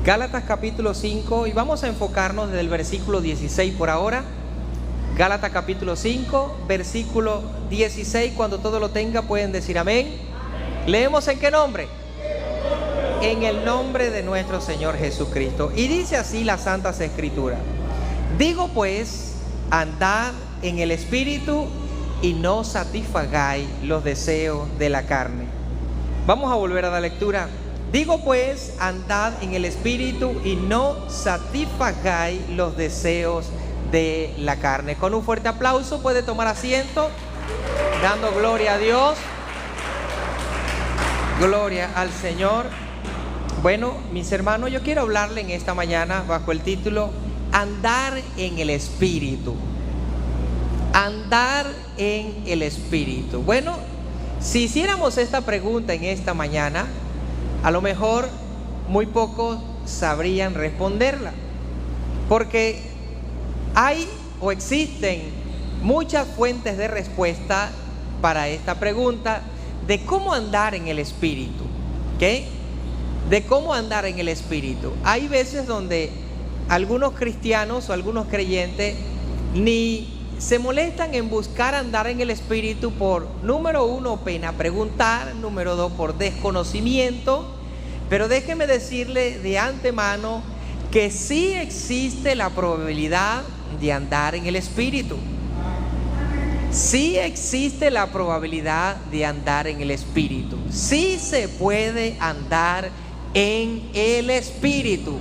Gálatas capítulo 5, y vamos a enfocarnos desde el versículo 16 por ahora. Gálatas capítulo 5, versículo 16. Cuando todo lo tenga pueden decir amén. Leemos ¿en qué nombre? En el nombre de nuestro Señor Jesucristo. Y dice así las Santas Escrituras: digo pues, andad en el Espíritu y no satisfagáis los deseos de la carne. Vamos a volver a la lectura. Digo pues, andad en el Espíritu y no satisfagáis los deseos de la carne. Con un fuerte aplauso puede tomar asiento, dando gloria a Dios. Gloria al Señor. Bueno, mis hermanos, yo quiero hablarle en esta mañana bajo el título Andar en el Espíritu. Andar en el Espíritu. Bueno, si hiciéramos esta pregunta en esta mañana, a lo mejor muy pocos sabrían responderla, porque hay o existen muchas fuentes de respuesta para esta pregunta de cómo andar en el Espíritu. ¿Qué? De cómo andar en el Espíritu. Hay veces donde algunos cristianos o algunos creyentes ni se molestan en buscar andar en el Espíritu por, número uno, pena preguntar, número dos, por desconocimiento. Pero déjeme decirle de antemano que sí existe la probabilidad de andar en el Espíritu. Sí existe la probabilidad de andar en el Espíritu. Sí se puede andar en el Espíritu.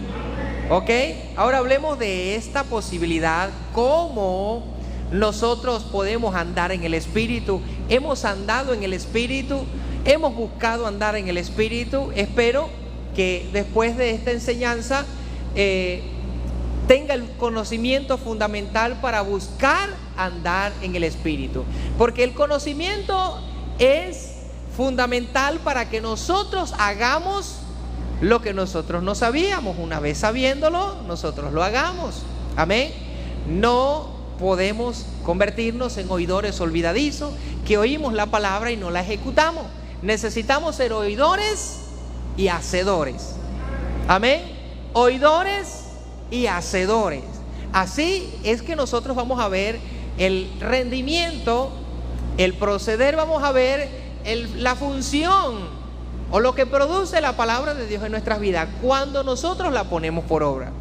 ¿Ok? Ahora hablemos de esta posibilidad, cómo nosotros podemos andar en el Espíritu. Hemos andado en el Espíritu, hemos buscado andar en el Espíritu. Espero que después de esta enseñanza tenga el conocimiento fundamental para buscar andar en el Espíritu, porque el conocimiento es fundamental para que nosotros hagamos lo que nosotros no sabíamos. Una vez sabiéndolo, nosotros lo hagamos. Amén. No podemos convertirnos en oidores olvidadizos, que oímos la palabra y no la ejecutamos. Necesitamos ser oidores y hacedores. Amén. Oidores y hacedores. Así es que nosotros vamos a ver el rendimiento, el proceder, vamos a ver la función o lo que produce la palabra de Dios en nuestras vidas cuando nosotros la ponemos por obra.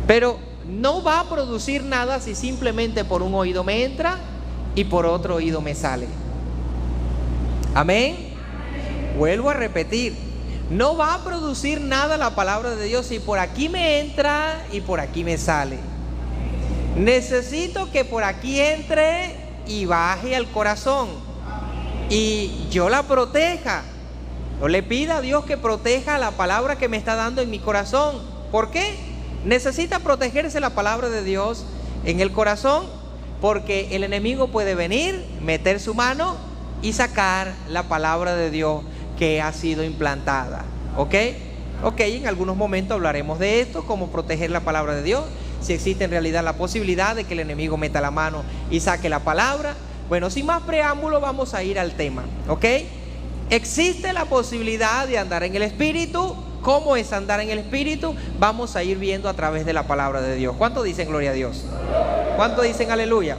Pero no va a producir nada si simplemente por un oído me entra y por otro oído me sale. Amén. Vuelvo a repetir, no va a producir nada la palabra de Dios si por aquí me entra y por aquí me sale. Necesito que por aquí entre y baje al corazón y yo la proteja. Yo le pido a Dios que proteja la palabra que me está dando en mi corazón. ¿Por qué? Necesita protegerse la palabra de Dios en el corazón, porque el enemigo puede venir, meter su mano y sacar la palabra de Dios que ha sido implantada. ¿Ok? En algunos momentos hablaremos de esto, cómo proteger la palabra de Dios, si existe en realidad la posibilidad de que el enemigo meta la mano y saque la palabra. Bueno, sin más preámbulo vamos a ir al tema. ¿Ok? Existe la posibilidad de andar en el Espíritu. ¿Cómo es andar en el Espíritu? Vamos a ir viendo a través de la palabra de Dios. ¿Cuánto dicen gloria a Dios? ¿Cuánto dicen aleluya?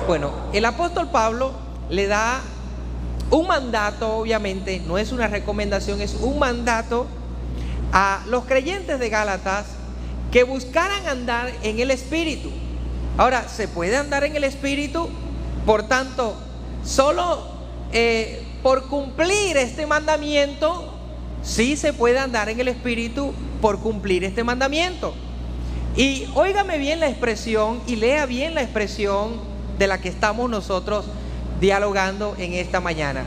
Bueno, el apóstol Pablo le da un mandato, obviamente, no es una recomendación, es un mandato a los creyentes de Gálatas que buscaran andar en el Espíritu. Ahora, ¿se puede andar en el Espíritu? Por tanto, solo por cumplir este mandamiento, sí se puede andar en el Espíritu por cumplir este mandamiento. Y óigame bien la expresión y lea bien la expresión de la que estamos nosotros dialogando en esta mañana.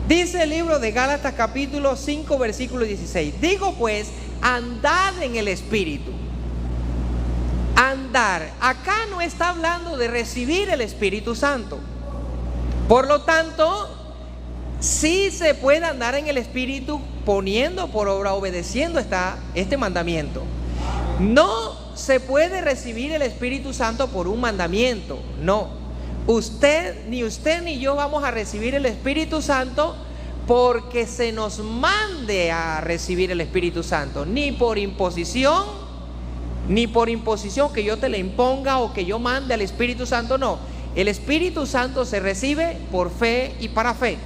Dice el libro de Gálatas capítulo 5 versículo 16: digo pues, andad en el Espíritu. Andar, acá no está hablando de recibir el Espíritu Santo. Por lo tanto, sí se puede andar en el Espíritu poniendo por obra, obedeciendo este mandamiento. No se puede recibir el Espíritu Santo por un mandamiento, no. Usted ni yo vamos a recibir el Espíritu Santo porque se nos mande a recibir el Espíritu Santo, ni por imposición que yo te le imponga o que yo mande al Espíritu Santo, no. El Espíritu Santo se recibe por fe y para fe.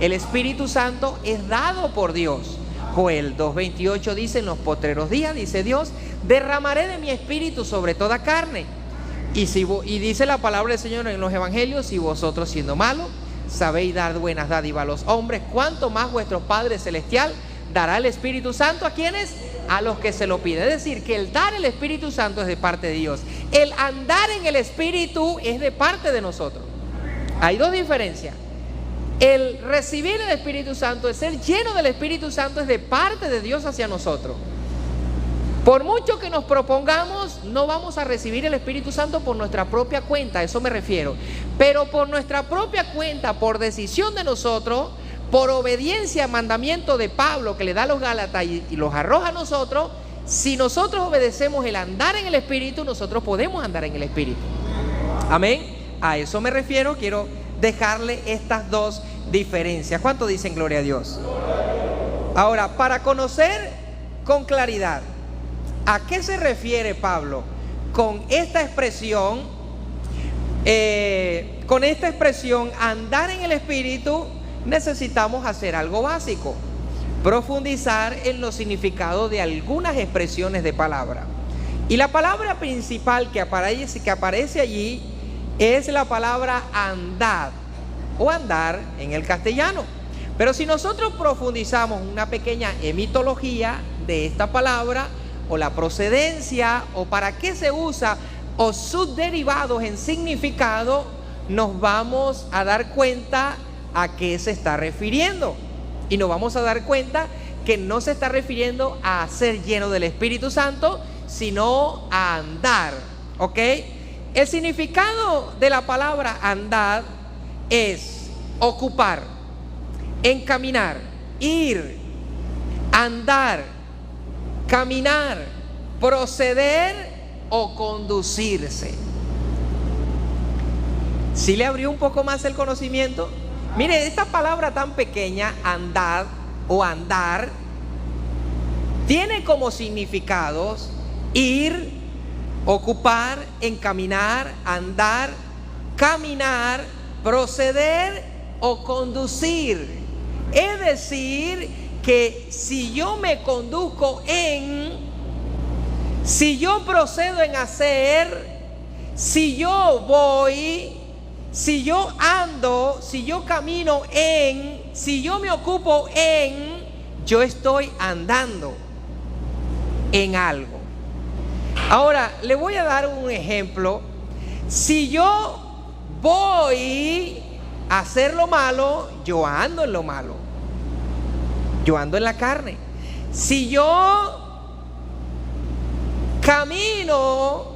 El Espíritu Santo es dado por Dios. Joel 2:28 dice: en los postreros días, dice Dios, derramaré de mi Espíritu sobre toda carne. Y dice la palabra del Señor en los evangelios: si vosotros, siendo malos, sabéis dar buenas dádivas a los hombres, cuánto más vuestro Padre Celestial dará el Espíritu Santo. ¿A quiénes? A los que se lo piden. Es decir, que el dar el Espíritu Santo es de parte de Dios. El andar en el Espíritu es de parte de nosotros. Hay dos diferencias. El recibir el Espíritu Santo, el ser lleno del Espíritu Santo, es de parte de Dios hacia nosotros. Por mucho que nos propongamos, no vamos a recibir el Espíritu Santo por nuestra propia cuenta, a eso me refiero. Pero por nuestra propia cuenta, por decisión de nosotros, por obediencia al mandamiento de Pablo que le da a los Gálatas y los arroja a nosotros, si nosotros obedecemos el andar en el Espíritu, nosotros podemos andar en el Espíritu. Amén. A eso me refiero. Quiero dejarle estas dos diferencias. ¿Cuánto dicen gloria a Dios? Ahora, para conocer con claridad ¿a qué se refiere Pablo con esta expresión? Andar en el Espíritu, necesitamos hacer algo básico: profundizar en los significados de algunas expresiones de palabra. Y la palabra principal que aparece allí es la palabra andad o andar en el castellano. Pero si nosotros profundizamos una pequeña etimología de esta palabra, o la procedencia, o para qué se usa, o sus derivados en significado, nos vamos a dar cuenta a qué se está refiriendo. Y nos vamos a dar cuenta que no se está refiriendo a ser lleno del Espíritu Santo, sino a andar. ¿Ok? El significado de la palabra andar es ocupar, encaminar, ir, andar, caminar, proceder o conducirse. ¿Sí le abrió un poco más el conocimiento? Mire, esta palabra tan pequeña, andar o andar, tiene como significados ir, ocupar, encaminar, andar, caminar, proceder o conducir. Es decir, que si yo me conduzco si yo procedo en hacer, si yo voy, si yo ando, si yo camino si yo me ocupo yo estoy andando en algo. Ahora, le voy a dar un ejemplo. Si yo voy a hacer lo malo, yo ando en lo malo. Yo ando en la carne. Si yo camino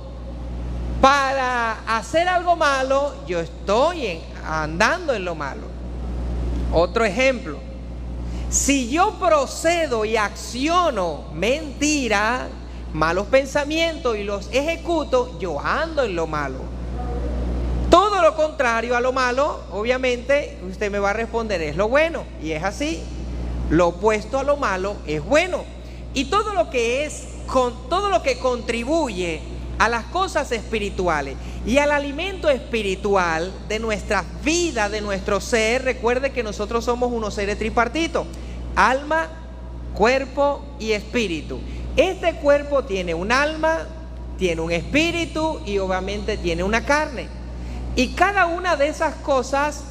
para hacer algo malo, yo estoy andando en lo malo. Otro ejemplo: si yo procedo y acciono mentira, malos pensamientos y los ejecuto, yo ando en lo malo. Todo lo contrario a lo malo, obviamente, usted me va a responder, es lo bueno. Y es así. Lo opuesto a lo malo es bueno. Y todo lo que contribuye a las cosas espirituales y al alimento espiritual de nuestras vidas, de nuestro ser. Recuerde que nosotros somos unos seres tripartitos: alma, cuerpo y espíritu. Este cuerpo tiene un alma, tiene un espíritu y obviamente tiene una carne. Y cada una de esas cosas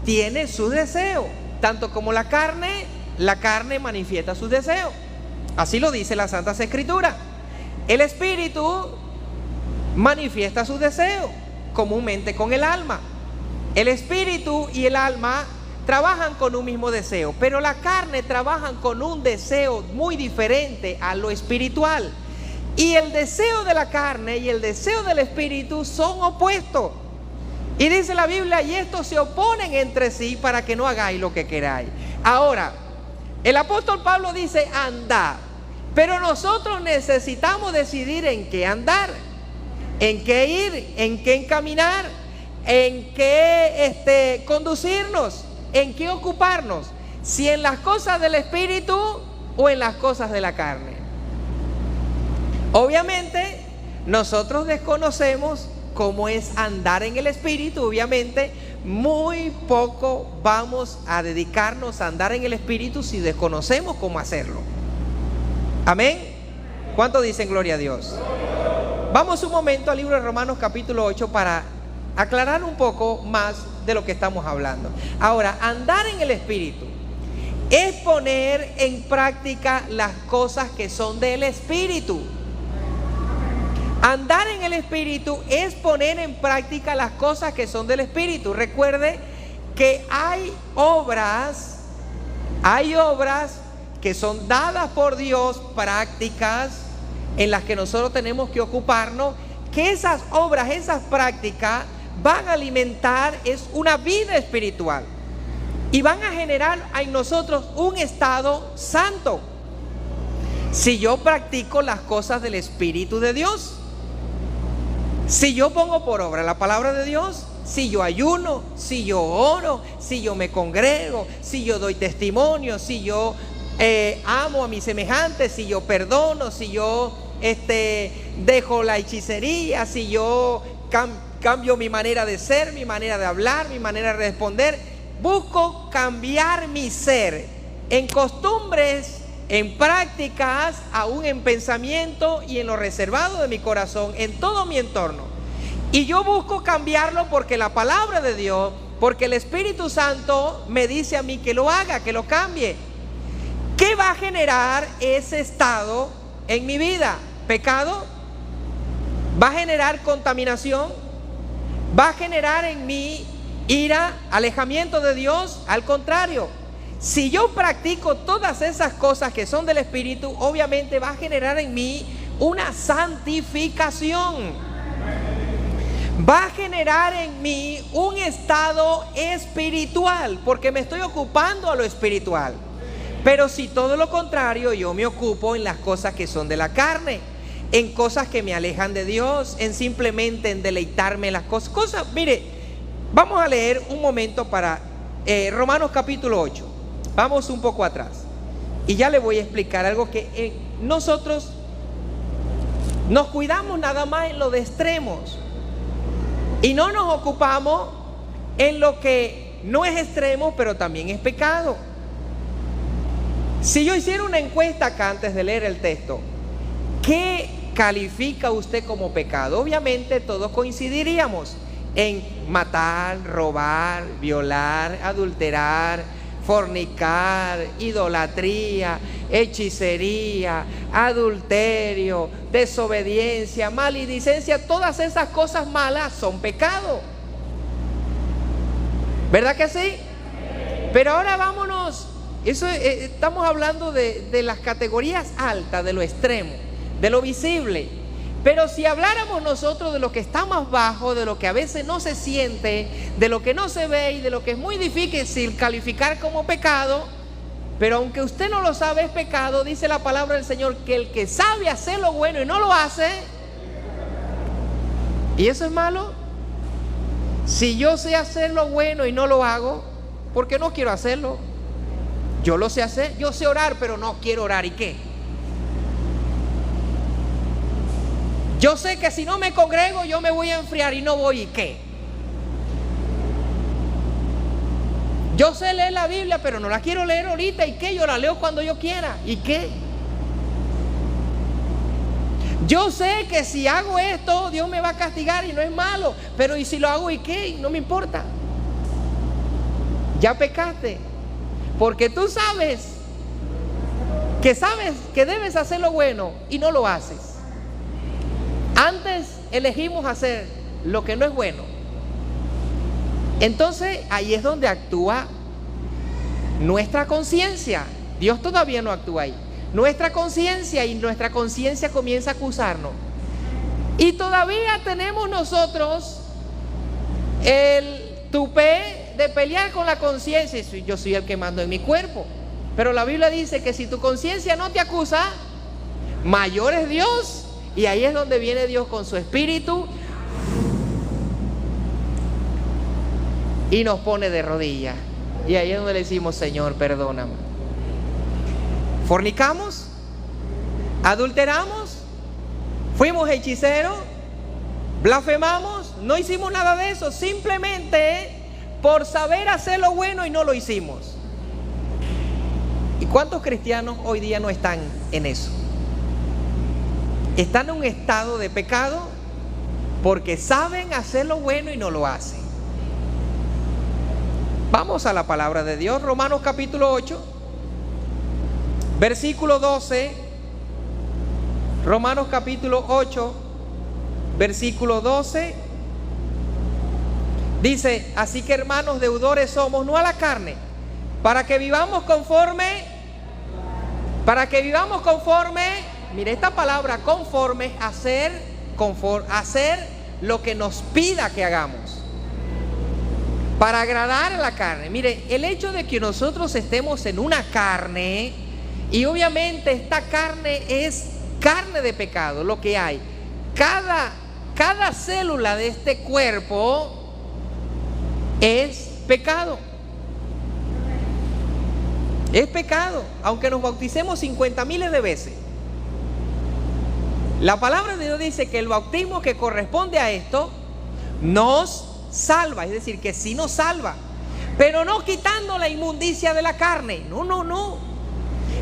tiene sus deseos. Tanto como la carne manifiesta sus deseos. Así lo dice las Santas Escrituras. El espíritu manifiesta sus deseos comúnmente con el alma. El espíritu y el alma trabajan con un mismo deseo, pero la carne trabajan con un deseo muy diferente a lo espiritual. Y el deseo de la carne y el deseo del espíritu son opuestos. Y dice la Biblia: y estos se oponen entre sí para que no hagáis lo que queráis. Ahora, el apóstol Pablo dice andar, pero nosotros necesitamos decidir en qué andar, en qué ir, en qué encaminar, en qué conducirnos, en qué ocuparnos. si en las cosas del Espíritu o en las cosas de la carne. Obviamente, nosotros desconocemos cómo es andar en el Espíritu. Obviamente, muy poco vamos a dedicarnos a andar en el Espíritu si desconocemos cómo hacerlo. Amén. ¿Cuántos dicen gloria a Dios? Vamos un momento al libro de Romanos capítulo 8 para aclarar un poco más de lo que estamos hablando. Ahora, andar en el Espíritu es poner en práctica las cosas que son del Espíritu. Andar en el Espíritu es poner en práctica las cosas que son del Espíritu. Recuerde que hay obras que son dadas por Dios, prácticas en las que nosotros tenemos que ocuparnos, que esas obras, esas prácticas van a alimentar es una vida espiritual y van a generar en nosotros un estado santo. Si yo practico las cosas del Espíritu de Dios, si yo pongo por obra la palabra de Dios, si yo ayuno, si yo oro, si yo me congrego, si yo doy testimonio, si yo amo a mis semejantes, si yo perdono, si yo dejo la hechicería, si yo cambio mi manera de ser, mi manera de hablar, mi manera de responder, busco cambiar mi ser en costumbres, en prácticas, aún en pensamiento y en lo reservado de mi corazón, en todo mi entorno. Y yo busco cambiarlo porque la palabra de Dios, porque el Espíritu Santo me dice a mí que lo haga, que lo cambie. ¿Qué va a generar ese estado en mi vida? ¿Pecado? ¿Va a generar contaminación? ¿Va a generar en mí ira, alejamiento de Dios? Al contrario, si yo practico todas esas cosas que son del Espíritu, obviamente va a generar en mí una santificación. Va a generar en mí un estado espiritual, porque me estoy ocupando a lo espiritual. Pero si todo lo contrario, yo me ocupo en las cosas que son de la carne, en cosas que me alejan de Dios, en simplemente en deleitarme en las cosas. Mire, vamos a leer un momento para Romanos capítulo 8. Vamos un poco atrás y ya le voy a explicar algo que nosotros nos cuidamos nada más en lo de extremos y no nos ocupamos en lo que no es extremo pero también es pecado. Si yo hiciera una encuesta acá antes de leer el texto, ¿qué califica usted como pecado? Obviamente todos coincidiríamos en matar, robar, violar, adulterar, fornicar, idolatría, hechicería, adulterio, desobediencia, maledicencia. Todas esas cosas malas son pecado. ¿Verdad que sí? Pero ahora vámonos. Estamos hablando de las categorías altas, de lo extremo, de lo visible. Pero si habláramos nosotros de lo que está más bajo, de lo que a veces no se siente, de lo que no se ve y de lo que es muy difícil calificar como pecado, pero aunque usted no lo sabe es pecado, dice la palabra del Señor que el que sabe hacer lo bueno y no lo hace, ¿y eso es malo? Si yo sé hacer lo bueno y no lo hago, ¿por qué no quiero hacerlo? Yo lo sé hacer, yo sé orar, pero no quiero orar, ¿y qué? Yo sé que si no me congrego yo me voy a enfriar y no voy, ¿y qué? Yo sé leer la Biblia, pero no la quiero leer ahorita, ¿y qué? Yo la leo cuando yo quiera, ¿y qué? Yo sé que si hago esto Dios me va a castigar y no es malo, pero ¿y si lo hago, y qué? No me importa. Ya pecaste, porque tú sabes que debes hacer lo bueno y no lo haces. Antes elegimos hacer lo que no es bueno. Entonces ahí es donde actúa nuestra conciencia. Dios todavía no actúa ahí. Nuestra conciencia, y nuestra conciencia comienza a acusarnos. Y todavía tenemos nosotros el tupé de pelear con la conciencia. Yo soy el que mando en mi cuerpo. Pero la Biblia dice que si tu conciencia no te acusa, mayor es Dios. Y ahí es donde viene Dios con su espíritu y nos pone de rodillas Y ahí es donde le decimos: Señor, perdóname. Fornicamos, adulteramos, fuimos hechiceros, blasfemamos, no hicimos nada de eso, simplemente por saber hacer lo bueno y no lo hicimos. ¿Y cuántos cristianos hoy día no están en eso? Están en un estado de pecado porque saben hacer lo bueno y no lo hacen. Vamos a la palabra de Dios, Romanos capítulo 8, versículo 12. Romanos capítulo 8, versículo 12. Dice: así que, hermanos, deudores somos, no a la carne, para que vivamos conforme, mire esta palabra conforme, hacer lo que nos pida que hagamos, para agradar a la carne. Mire, el hecho de que nosotros estemos en una carne, y obviamente esta carne es carne de pecado, lo que hay, cada célula de este cuerpo es pecado. Es pecado, aunque nos bauticemos 50,000 de veces. La palabra de Dios dice que el bautismo que corresponde a esto nos salva, es decir, que sí nos salva, pero no quitando la inmundicia de la carne, no,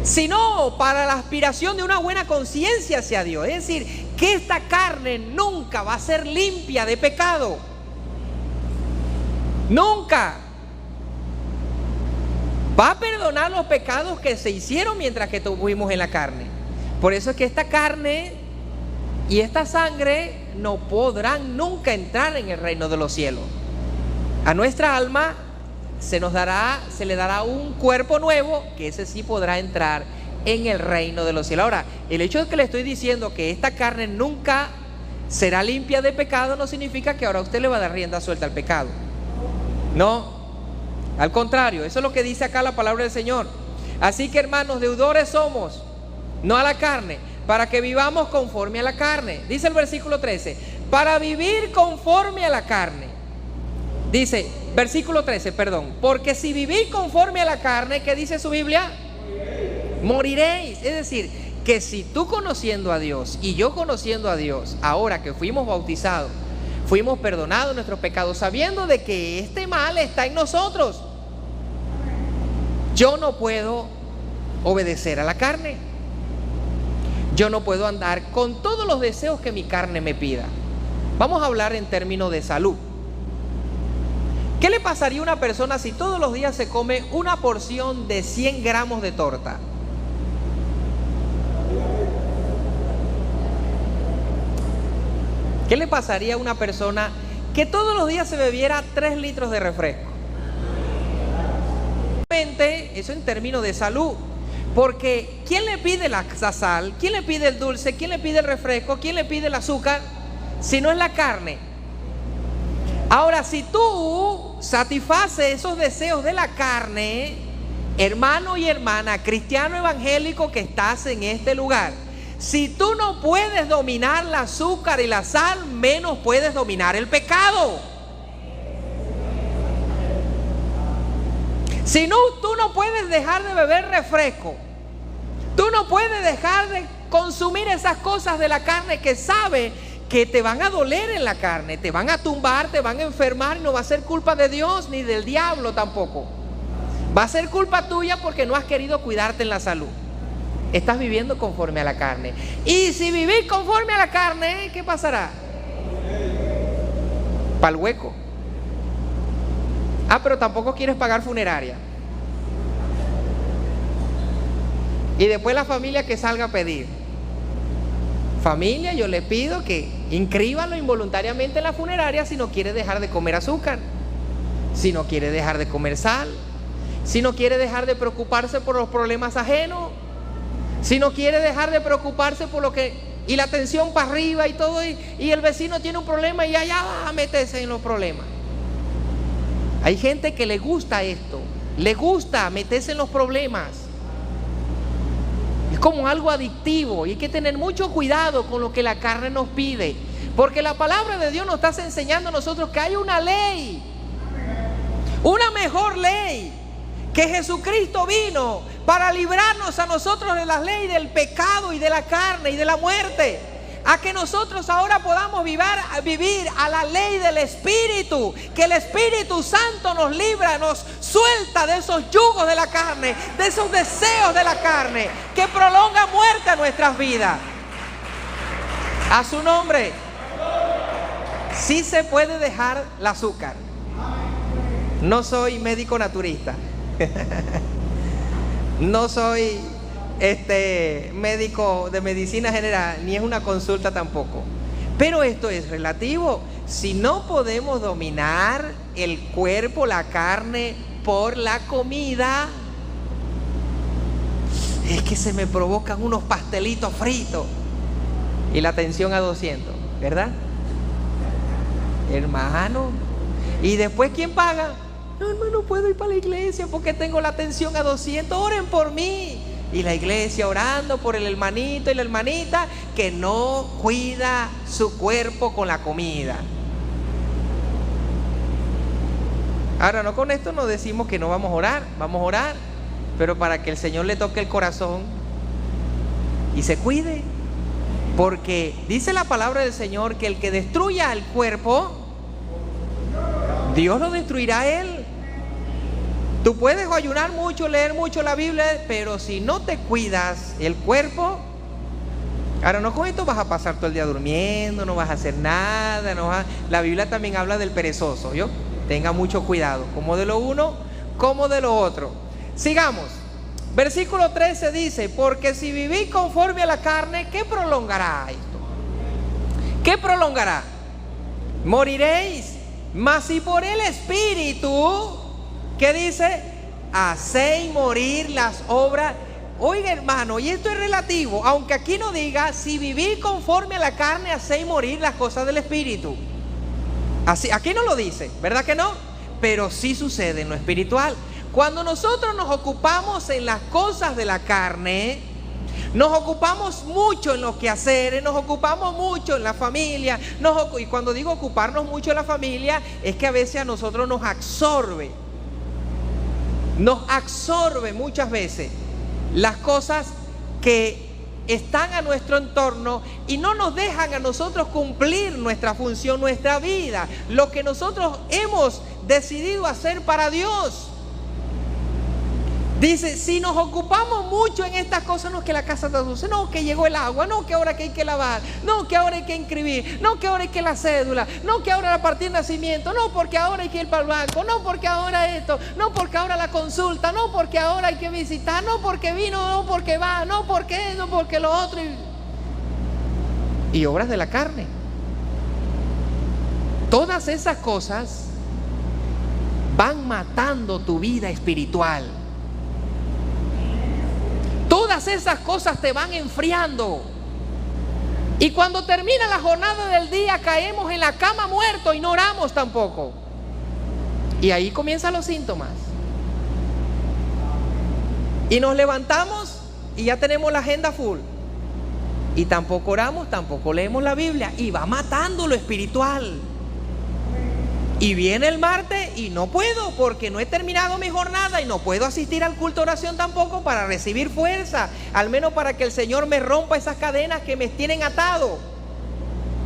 sino para la aspiración de una buena conciencia hacia Dios. Es decir, que esta carne nunca va a ser limpia de pecado, nunca va a perdonar los pecados que se hicieron mientras que estuvimos en la carne. Por eso es que esta carne y esta sangre no podrán nunca entrar en el reino de los cielos. A nuestra alma se le dará un cuerpo nuevo, que ese sí podrá entrar en el reino de los cielos. Ahora, el hecho de que le estoy diciendo que esta carne nunca será limpia de pecado no significa que ahora usted le va a dar rienda suelta al pecado. No, al contrario, eso es lo que dice acá la palabra del Señor. Así que, hermanos, deudores somos, no a la carne, para que vivamos conforme a la carne. Dice el versículo 13: para vivir conforme a la carne. Dice, versículo 13, perdón, porque si vivís conforme a la carne, ¿qué dice su Biblia? Moriréis. Es decir, que si tú conociendo a Dios y yo conociendo a Dios, ahora que fuimos bautizados, fuimos perdonados nuestros pecados, sabiendo de que este mal está en nosotros, yo no puedo obedecer a la carne. Yo no puedo andar con todos los deseos que mi carne me pida. Vamos a hablar en términos de salud. ¿Qué le pasaría a una persona si todos los días se come una porción de 100 gramos de torta? ¿Qué le pasaría a una persona que todos los días se bebiera 3 litros de refresco? Eso en términos de salud. Porque ¿quién le pide la sal? ¿Quién le pide el dulce? ¿Quién le pide el refresco? ¿Quién le pide el azúcar? Si no es la carne. Ahora, si tú satisfaces esos deseos de la carne, hermano y hermana, cristiano evangélico que estás en este lugar, si tú no puedes dominar el azúcar y la sal, menos puedes dominar el pecado. Si no, tú no puedes dejar de beber refresco. Tú no puedes dejar de consumir esas cosas de la carne que sabe que te van a doler en la carne, te van a tumbar, te van a enfermar, y no va a ser culpa de Dios ni del diablo tampoco. Va a ser culpa tuya porque no has querido cuidarte en la salud. Estás viviendo conforme a la carne. Y si vivís conforme a la carne, ¿qué pasará? Para el hueco. Ah, pero tampoco quieres pagar funeraria. Y después la familia que salga a pedir. Familia, yo le pido que inscríbanlo involuntariamente en la funeraria si no quiere dejar de comer azúcar, si no quiere dejar de comer sal, si no quiere dejar de preocuparse por los problemas ajenos, si no quiere dejar de preocuparse por lo que, y la tensión para arriba y todo, y el vecino tiene un problema y allá va a meterse en los problemas. Hay gente que le gusta esto, le gusta meterse en los problemas. Es como algo adictivo y hay que tener mucho cuidado con lo que la carne nos pide, porque la palabra de Dios nos está enseñando a nosotros que hay una ley, una mejor ley, que Jesucristo vino para librarnos a nosotros de la ley del pecado y de la carne y de la muerte, a que nosotros ahora podamos vivir a la ley del Espíritu, que el Espíritu Santo nos libra, nos suelta de esos yugos de la carne, de esos deseos de la carne, que prolonga muerte a nuestras vidas. A su nombre. Sí se puede dejar el azúcar. No soy médico naturista. No soy médico de medicina general, ni es una consulta tampoco. Pero esto es relativo. Si no podemos dominar el cuerpo, la carne, por la comida, es que se me provocan unos pastelitos fritos y la tensión a 200, ¿verdad? Hermano. Y después, ¿quién paga? No, hermano, puedo ir para la iglesia porque tengo la tensión a 200. Oren por mí. Y la iglesia orando por el hermanito y la hermanita que no cuida su cuerpo con la comida. Ahora, no, con esto no decimos que no vamos a orar, pero para que el Señor le toque el corazón y se cuide. Porque dice la palabra del Señor que el que destruya el cuerpo, Dios lo destruirá a él. Tú puedes ayunar mucho, leer mucho la Biblia, pero si no te cuidas el cuerpo, ahora no, con esto vas a pasar todo el día durmiendo, no vas a hacer nada, la Biblia también habla del perezoso, ¿yo? Tenga mucho cuidado, como de lo uno, como de lo otro. Sigamos. Versículo 13 dice: porque si vivís conforme a la carne, ¿qué prolongará esto? ¿Qué prolongará? Moriréis. Mas si por el Espíritu, ¿qué dice? Hacéis morir las obras. Oiga, hermano, y esto es relativo, aunque aquí no diga: si vivís conforme a la carne, hacéis morir las cosas del Espíritu. Así, aquí no lo dice, ¿verdad que no? Pero sí sucede en lo espiritual. Cuando nosotros nos ocupamos en las cosas de la carne, nos ocupamos mucho en los quehaceres, nos ocupamos mucho en la familia, y cuando digo ocuparnos mucho en la familia, es que a veces a nosotros nos absorbe muchas veces las cosas que están a nuestro entorno y no nos dejan a nosotros cumplir nuestra función, nuestra vida, lo que nosotros hemos decidido hacer para Dios. Dice, si nos ocupamos mucho en estas cosas, no, que la casa está sucia, no, que llegó el agua, no, que ahora que hay que lavar, no, que ahora hay que inscribir, no, que ahora hay que la cédula, no, que ahora la partida de nacimiento, no, porque ahora hay que ir para el banco, no, porque ahora esto, no, porque ahora la consulta, no, porque ahora hay que visitar, no, porque vino, no, porque va, no, porque eso, porque lo otro. Y obras de la carne. Todas esas cosas van matando tu vida espiritual. Todas esas cosas te van enfriando. Y cuando termina la jornada del día, caemos en la cama muertos y no oramos tampoco. Y ahí comienzan los síntomas. Y nos levantamos y ya tenemos la agenda full. Y tampoco oramos, tampoco leemos la Biblia. Y va matando lo espiritual. Y viene el martes y no puedo porque no he terminado mi jornada y no puedo asistir al culto de oración tampoco para recibir fuerza, al menos para que el Señor me rompa esas cadenas que me tienen atado.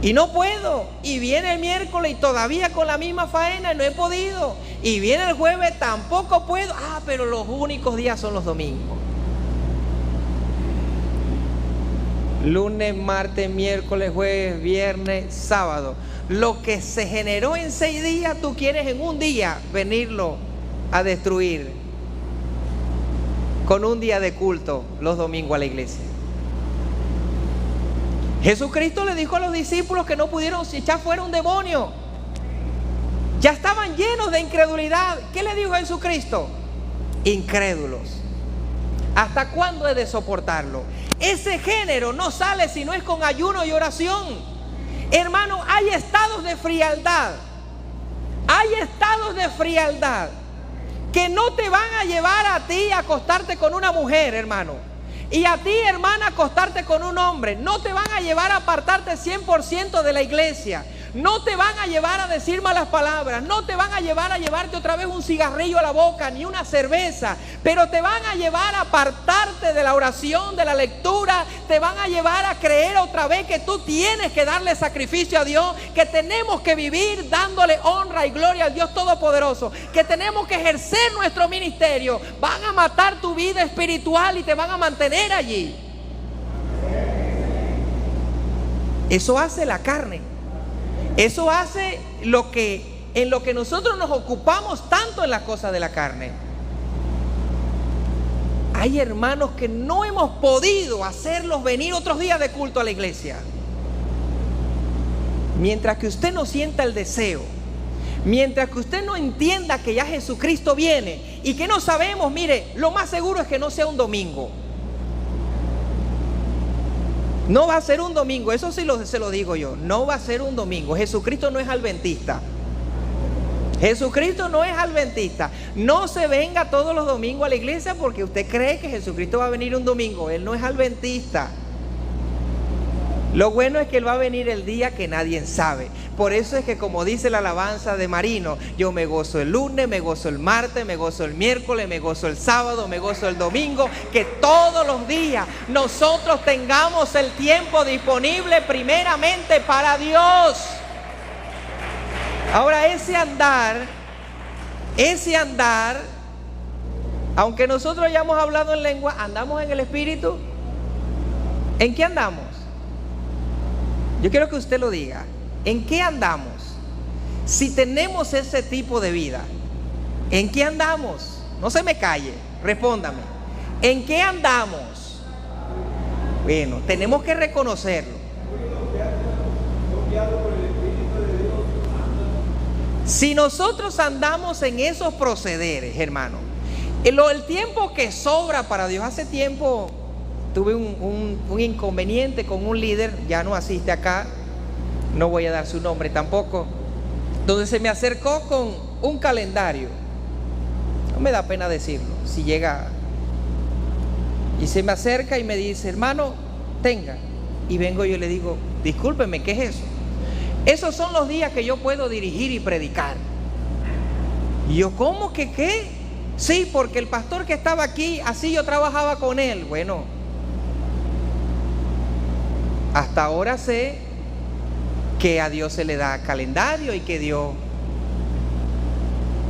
Y no puedo. Y viene el miércoles y todavía con la misma faena y no he podido. Y viene el jueves, tampoco puedo. Pero los únicos días son los domingos. Lunes, martes, miércoles, jueves, viernes, sábado. Lo que se generó en 6 días, tú quieres en un día venirlo a destruir con un día de culto los domingos a la iglesia. Jesucristo le dijo a los discípulos que no pudieron echar fuera un demonio. Ya estaban llenos de incredulidad. ¿Qué le dijo Jesucristo? Incrédulos. ¿Hasta cuándo he de soportarlo? Ese género no sale si no es con ayuno y oración. Hermano, hay estados de frialdad. Hay estados de frialdad que no te van a llevar a ti a acostarte con una mujer, hermano. Y a ti, hermana, acostarte con un hombre. No te van a llevar a apartarte 100% de la iglesia. no te van a llevar a decir malas palabras, no te van a llevarte otra vez un cigarrillo a la boca, ni una cerveza, pero te van a llevar a apartarte de la oración, de la lectura, te van a llevar a creer otra vez que tú tienes que darle sacrificio a Dios, que tenemos que vivir dándole honra y gloria al Dios Todopoderoso, que tenemos que ejercer nuestro ministerio. Van a matar tu vida espiritual y te van a mantener allí. Eso hace la carne. Eso hace en lo que nosotros nos ocupamos tanto en las cosas de la carne. Hay hermanos que no hemos podido hacerlos venir otros días de culto a la iglesia. Mientras que usted no sienta el deseo, mientras que usted no entienda que ya Jesucristo viene y que no sabemos, mire, lo más seguro es que no sea un domingo. No va a ser un domingo, eso sí se lo digo yo. No va a ser un domingo. Jesucristo no es adventista. Jesucristo no es adventista. No se venga todos los domingos a la iglesia porque usted cree que Jesucristo va a venir un domingo. Él no es adventista. Lo bueno es que Él va a venir el día que nadie sabe. Por eso es que, como dice la alabanza de Marino, yo me gozo el lunes, me gozo el martes, me gozo el miércoles, me gozo el sábado, me gozo el domingo. Que todos los días nosotros tengamos el tiempo disponible primeramente para Dios. Ahora ese andar, aunque nosotros hayamos hablado en lengua, ¿andamos en el Espíritu? ¿En qué andamos? Yo quiero que usted lo diga. ¿En qué andamos? Si tenemos ese tipo de vida, ¿en qué andamos? No se me calle, respóndame. ¿En qué andamos? Bueno, tenemos que reconocerlo. Si nosotros andamos en esos procederes, hermano, el tiempo que sobra para Dios, hace tiempo tuve un inconveniente con un líder, ya no asiste acá, no voy a dar su nombre tampoco, donde se me acercó con un calendario. No me da pena decirlo, si llega, y se me acerca y me dice, hermano, tenga. Y vengo yo y le digo, discúlpeme, ¿qué es eso? Esos son los días que yo puedo dirigir y predicar. Y yo, ¿cómo que qué? Sí, porque el pastor que estaba aquí, así yo trabajaba con él. Bueno, hasta ahora sé que a Dios se le da calendario y que Dios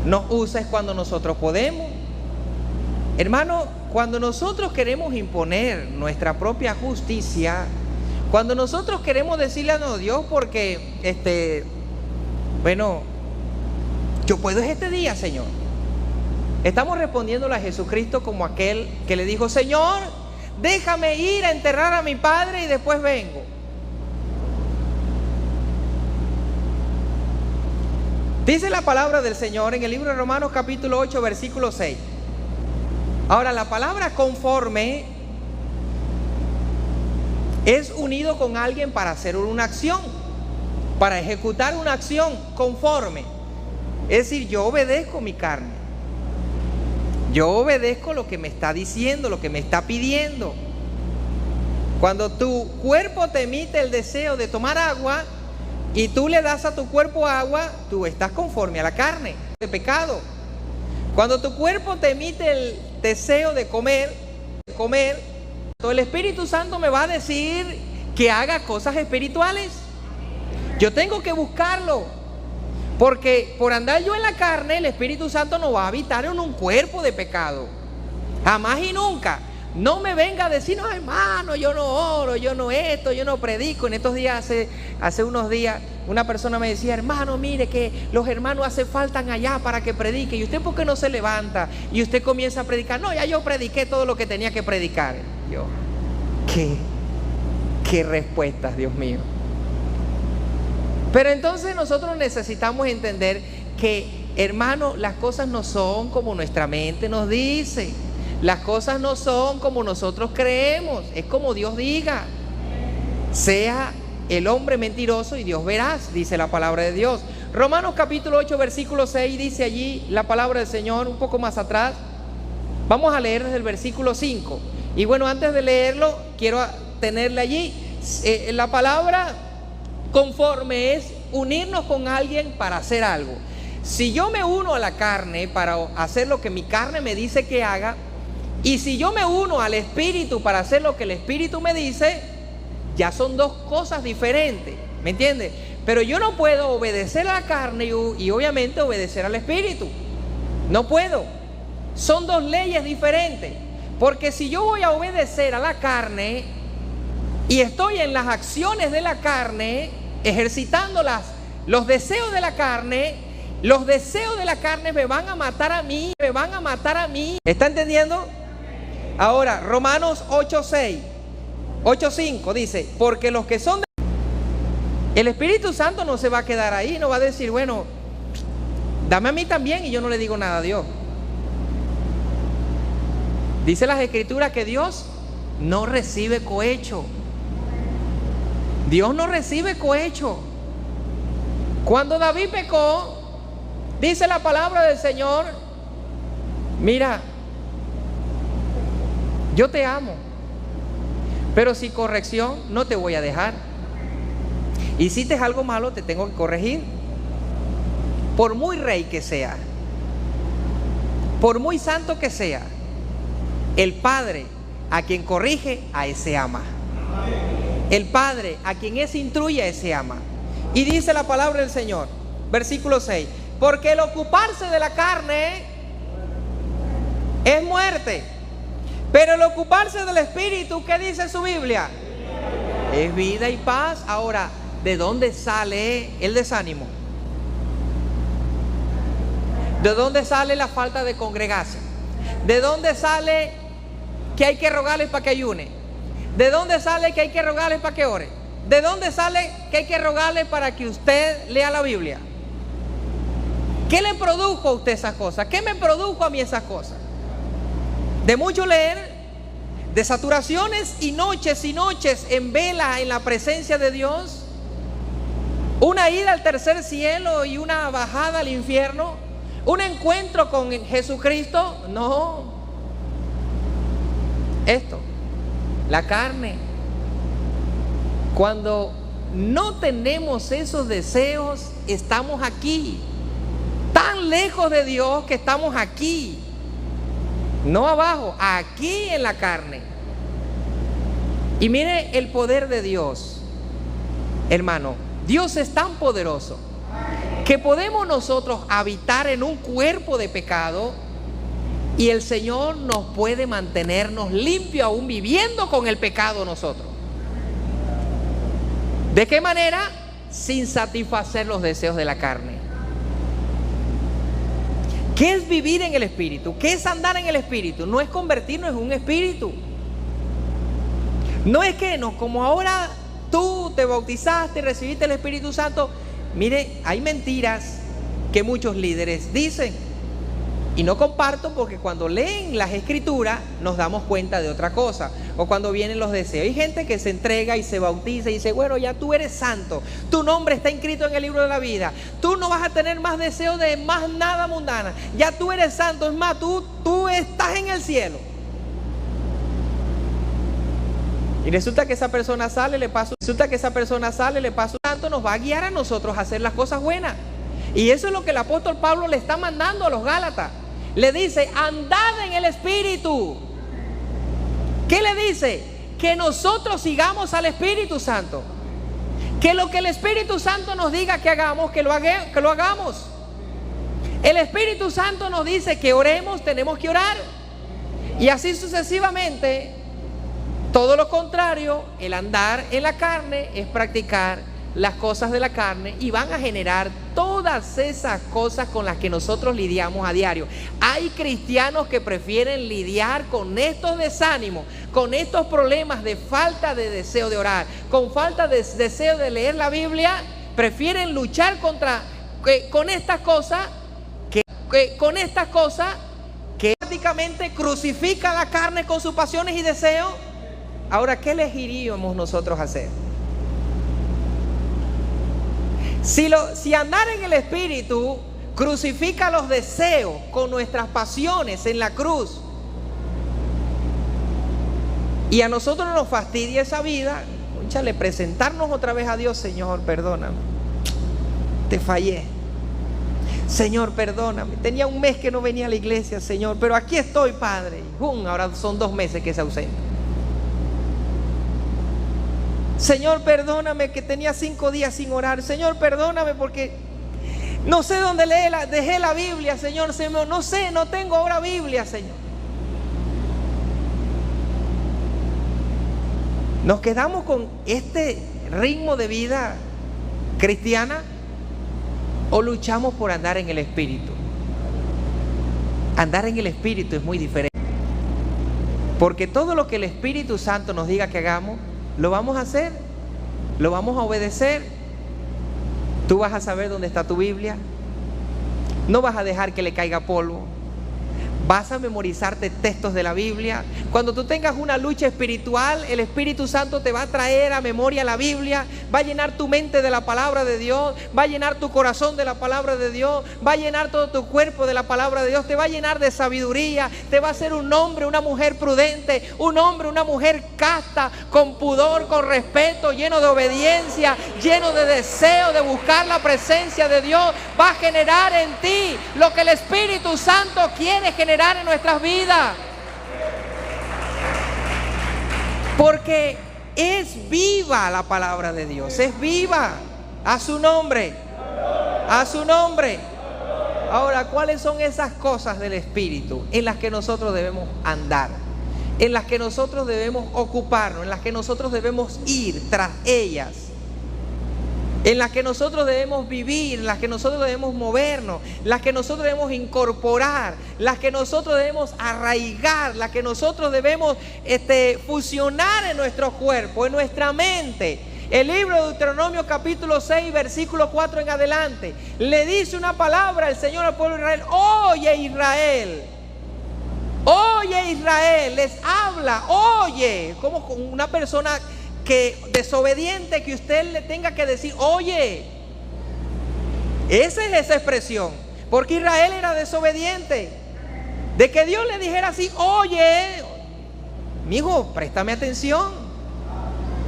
nos usa es cuando nosotros podemos. Hermano, cuando nosotros queremos imponer nuestra propia justicia, cuando nosotros queremos decirle a no, Dios, porque bueno, yo puedo este día, Señor. Estamos respondiéndole a Jesucristo como aquel que le dijo, Señor, déjame ir a enterrar a mi padre y después vengo. Dice la palabra del Señor en el libro de Romanos capítulo 8 versículo 6. Ahora, la palabra conforme es unido con alguien para hacer una acción, para ejecutar una acción conforme. Es decir, yo obedezco mi carne, yo obedezco lo que me está diciendo, lo que me está pidiendo. Cuando tu cuerpo te emite el deseo de tomar agua y tú le das a tu cuerpo agua, tú estás conforme a la carne de pecado. Cuando tu cuerpo te emite el deseo de comer, el Espíritu Santo me va a decir que haga cosas espirituales. Yo tengo que buscarlo, porque por andar yo en la carne, el Espíritu Santo no va a habitar en un cuerpo de pecado, jamás y nunca. No me venga a decir, no, hermano, yo no oro, yo no esto, yo no predico. En estos días, hace unos días, una persona me decía, hermano, mire que los hermanos hacen falta allá para que predique. ¿Y usted por qué no se levanta? Y usted comienza a predicar. No, ya yo prediqué todo lo que tenía que predicar. Yo, qué respuestas, Dios mío. Pero entonces nosotros necesitamos entender que, hermano, las cosas no son como nuestra mente nos dice. Las cosas no son como nosotros creemos, es como Dios diga. Sea el hombre mentiroso y Dios veraz, dice la palabra de Dios. Romanos capítulo 8 versículo 6 dice allí la palabra del Señor, un poco más atrás. Vamos a leer desde el versículo 5. Y bueno, antes de leerlo, quiero tenerle allí. La palabra conforme es unirnos con alguien para hacer algo. Si yo me uno a la carne para hacer lo que mi carne me dice que haga, y si yo me uno al Espíritu para hacer lo que el Espíritu me dice, ya son dos cosas diferentes, ¿me entiendes? Pero yo no puedo obedecer a la carne y obviamente obedecer al Espíritu. No puedo. Son dos leyes diferentes. Porque si yo voy a obedecer a la carne y estoy en las acciones de la carne, ejercitando los deseos de la carne, los deseos de la carne me van a matar a mí, me van a matar a mí. ¿Está entendiendo? Ahora, Romanos 8:5 dice, porque los que son el Espíritu Santo no se va a quedar ahí, no va a decir, bueno, dame a mí también y yo no le digo nada a Dios. Dice las Escrituras que Dios no recibe cohecho. Dios no recibe cohecho. Cuando David pecó, dice la palabra del Señor, mira, yo te amo, pero sin corrección no te voy a dejar. Hiciste algo malo, te tengo que corregir. Por muy rey que sea, por muy santo que sea, el Padre a quien corrige, a ese ama. El Padre a quien ese instruye, a ese ama. Y dice la palabra del Señor, versículo 6, porque el ocuparse de la carne es muerte, pero el ocuparse del Espíritu, ¿qué dice su Biblia? Es vida y paz. Ahora, ¿de dónde sale el desánimo? ¿De dónde sale la falta de congregarse? ¿De dónde sale que hay que rogarles para que ayune? ¿De dónde sale que hay que rogarles para que ore? ¿De dónde sale que hay que rogarles para que usted lea la Biblia? ¿Qué le produjo a usted esas cosas? ¿Qué me produjo a mí esas cosas? De mucho leer, de saturaciones y noches en vela en la presencia de Dios, una ida al tercer cielo y una bajada al infierno, un encuentro con Jesucristo. No, esto, la carne. Cuando no tenemos esos deseos, estamos aquí, tan lejos de Dios que estamos aquí. No abajo, aquí en la carne. Y mire el poder de Dios, hermano. Dios es tan poderoso que podemos nosotros habitar en un cuerpo de pecado y el Señor nos puede mantenernos limpios aún viviendo con el pecado nosotros. ¿De qué manera? Sin satisfacer los deseos de la carne. ¿Qué es vivir en el Espíritu? ¿Qué es andar en el Espíritu? No es convertirnos en un espíritu. No es que no, como ahora tú te bautizaste y recibiste el Espíritu Santo. Mire, hay mentiras que muchos líderes dicen y no comparto, porque cuando leen las Escrituras nos damos cuenta de otra cosa, o cuando vienen los deseos. Hay gente que se entrega y se bautiza y dice, bueno, ya tú eres santo, tu nombre está inscrito en el libro de la vida, tú no vas a tener más deseo de más nada mundana, ya tú eres santo, es más, tú estás en el cielo. Y resulta que esa persona sale, le pasa tanto, nos va a guiar a nosotros a hacer las cosas buenas. Y eso es lo que el apóstol Pablo le está mandando a los Gálatas. Le dice, andad en el Espíritu. ¿Qué le dice? Que nosotros sigamos al Espíritu Santo. Que lo que el Espíritu Santo nos diga que hagamos, que lo hagamos. El Espíritu Santo nos dice que oremos, tenemos que orar. Y así sucesivamente. Todo lo contrario, el andar en la carne es practicar las cosas de la carne y van a generar todas esas cosas con las que nosotros lidiamos a diario. Hay cristianos que prefieren lidiar con estos desánimos, con estos problemas de falta de deseo de orar, con falta de deseo de leer la Biblia. Prefieren luchar con estas cosas que prácticamente crucifican la carne con sus pasiones y deseos. Ahora, ¿qué elegiríamos nosotros hacer? Si andar en el Espíritu crucifica los deseos con nuestras pasiones en la cruz, y a nosotros nos fastidia esa vida, escúchale, presentarnos otra vez a Dios, Señor, perdóname. te fallé. Señor, perdóname. Tenía un mes que no venía a la iglesia, Señor, pero aquí estoy, Padre. Ahora son 2 meses que se ausenta. Señor, perdóname que tenía 5 días sin orar. Señor, perdóname porque no sé dónde dejé la Biblia, Señor. No sé, no tengo ahora Biblia, Señor. ¿Nos quedamos con este ritmo de vida cristiana o luchamos por andar en el Espíritu? Andar en el Espíritu es muy diferente, porque todo lo que el Espíritu Santo nos diga que hagamos, lo vamos a hacer, lo vamos a obedecer. Tú vas a saber dónde está tu Biblia, no vas a dejar que le caiga polvo, vas a memorizarte textos de la Biblia. Cuando tú tengas una lucha espiritual, el Espíritu Santo te va a traer a memoria la Biblia, va a llenar tu mente de la palabra de Dios, va a llenar tu corazón de la palabra de Dios, va a llenar todo tu cuerpo de la palabra de Dios, te va a llenar de sabiduría, te va a hacer un hombre, una mujer prudente, un hombre, una mujer casta, con pudor, con respeto, lleno de obediencia, lleno de deseo de buscar la presencia de Dios. Va a generar en ti lo que el Espíritu Santo quiere generar en nuestras vidas, porque es viva la palabra de Dios, es viva. A su nombre, a su nombre. Ahora, ¿cuáles son esas cosas del Espíritu en las que nosotros debemos andar, en las que nosotros debemos ocuparnos, en las que nosotros debemos ir tras ellas, en las que nosotros debemos vivir, en las que nosotros debemos movernos, las que nosotros debemos incorporar, las que nosotros debemos arraigar, las que nosotros debemos fusionar en nuestro cuerpo, en nuestra mente? El libro de Deuteronomio capítulo 6, versículo 4 en adelante, le dice una palabra el Señor al pueblo de Israel: oye Israel, oye Israel, les habla, oye, como una persona que desobediente, que usted le tenga que decir oye. Esa es esa expresión, porque Israel era desobediente. De que Dios le dijera así: oye, mijo, préstame atención.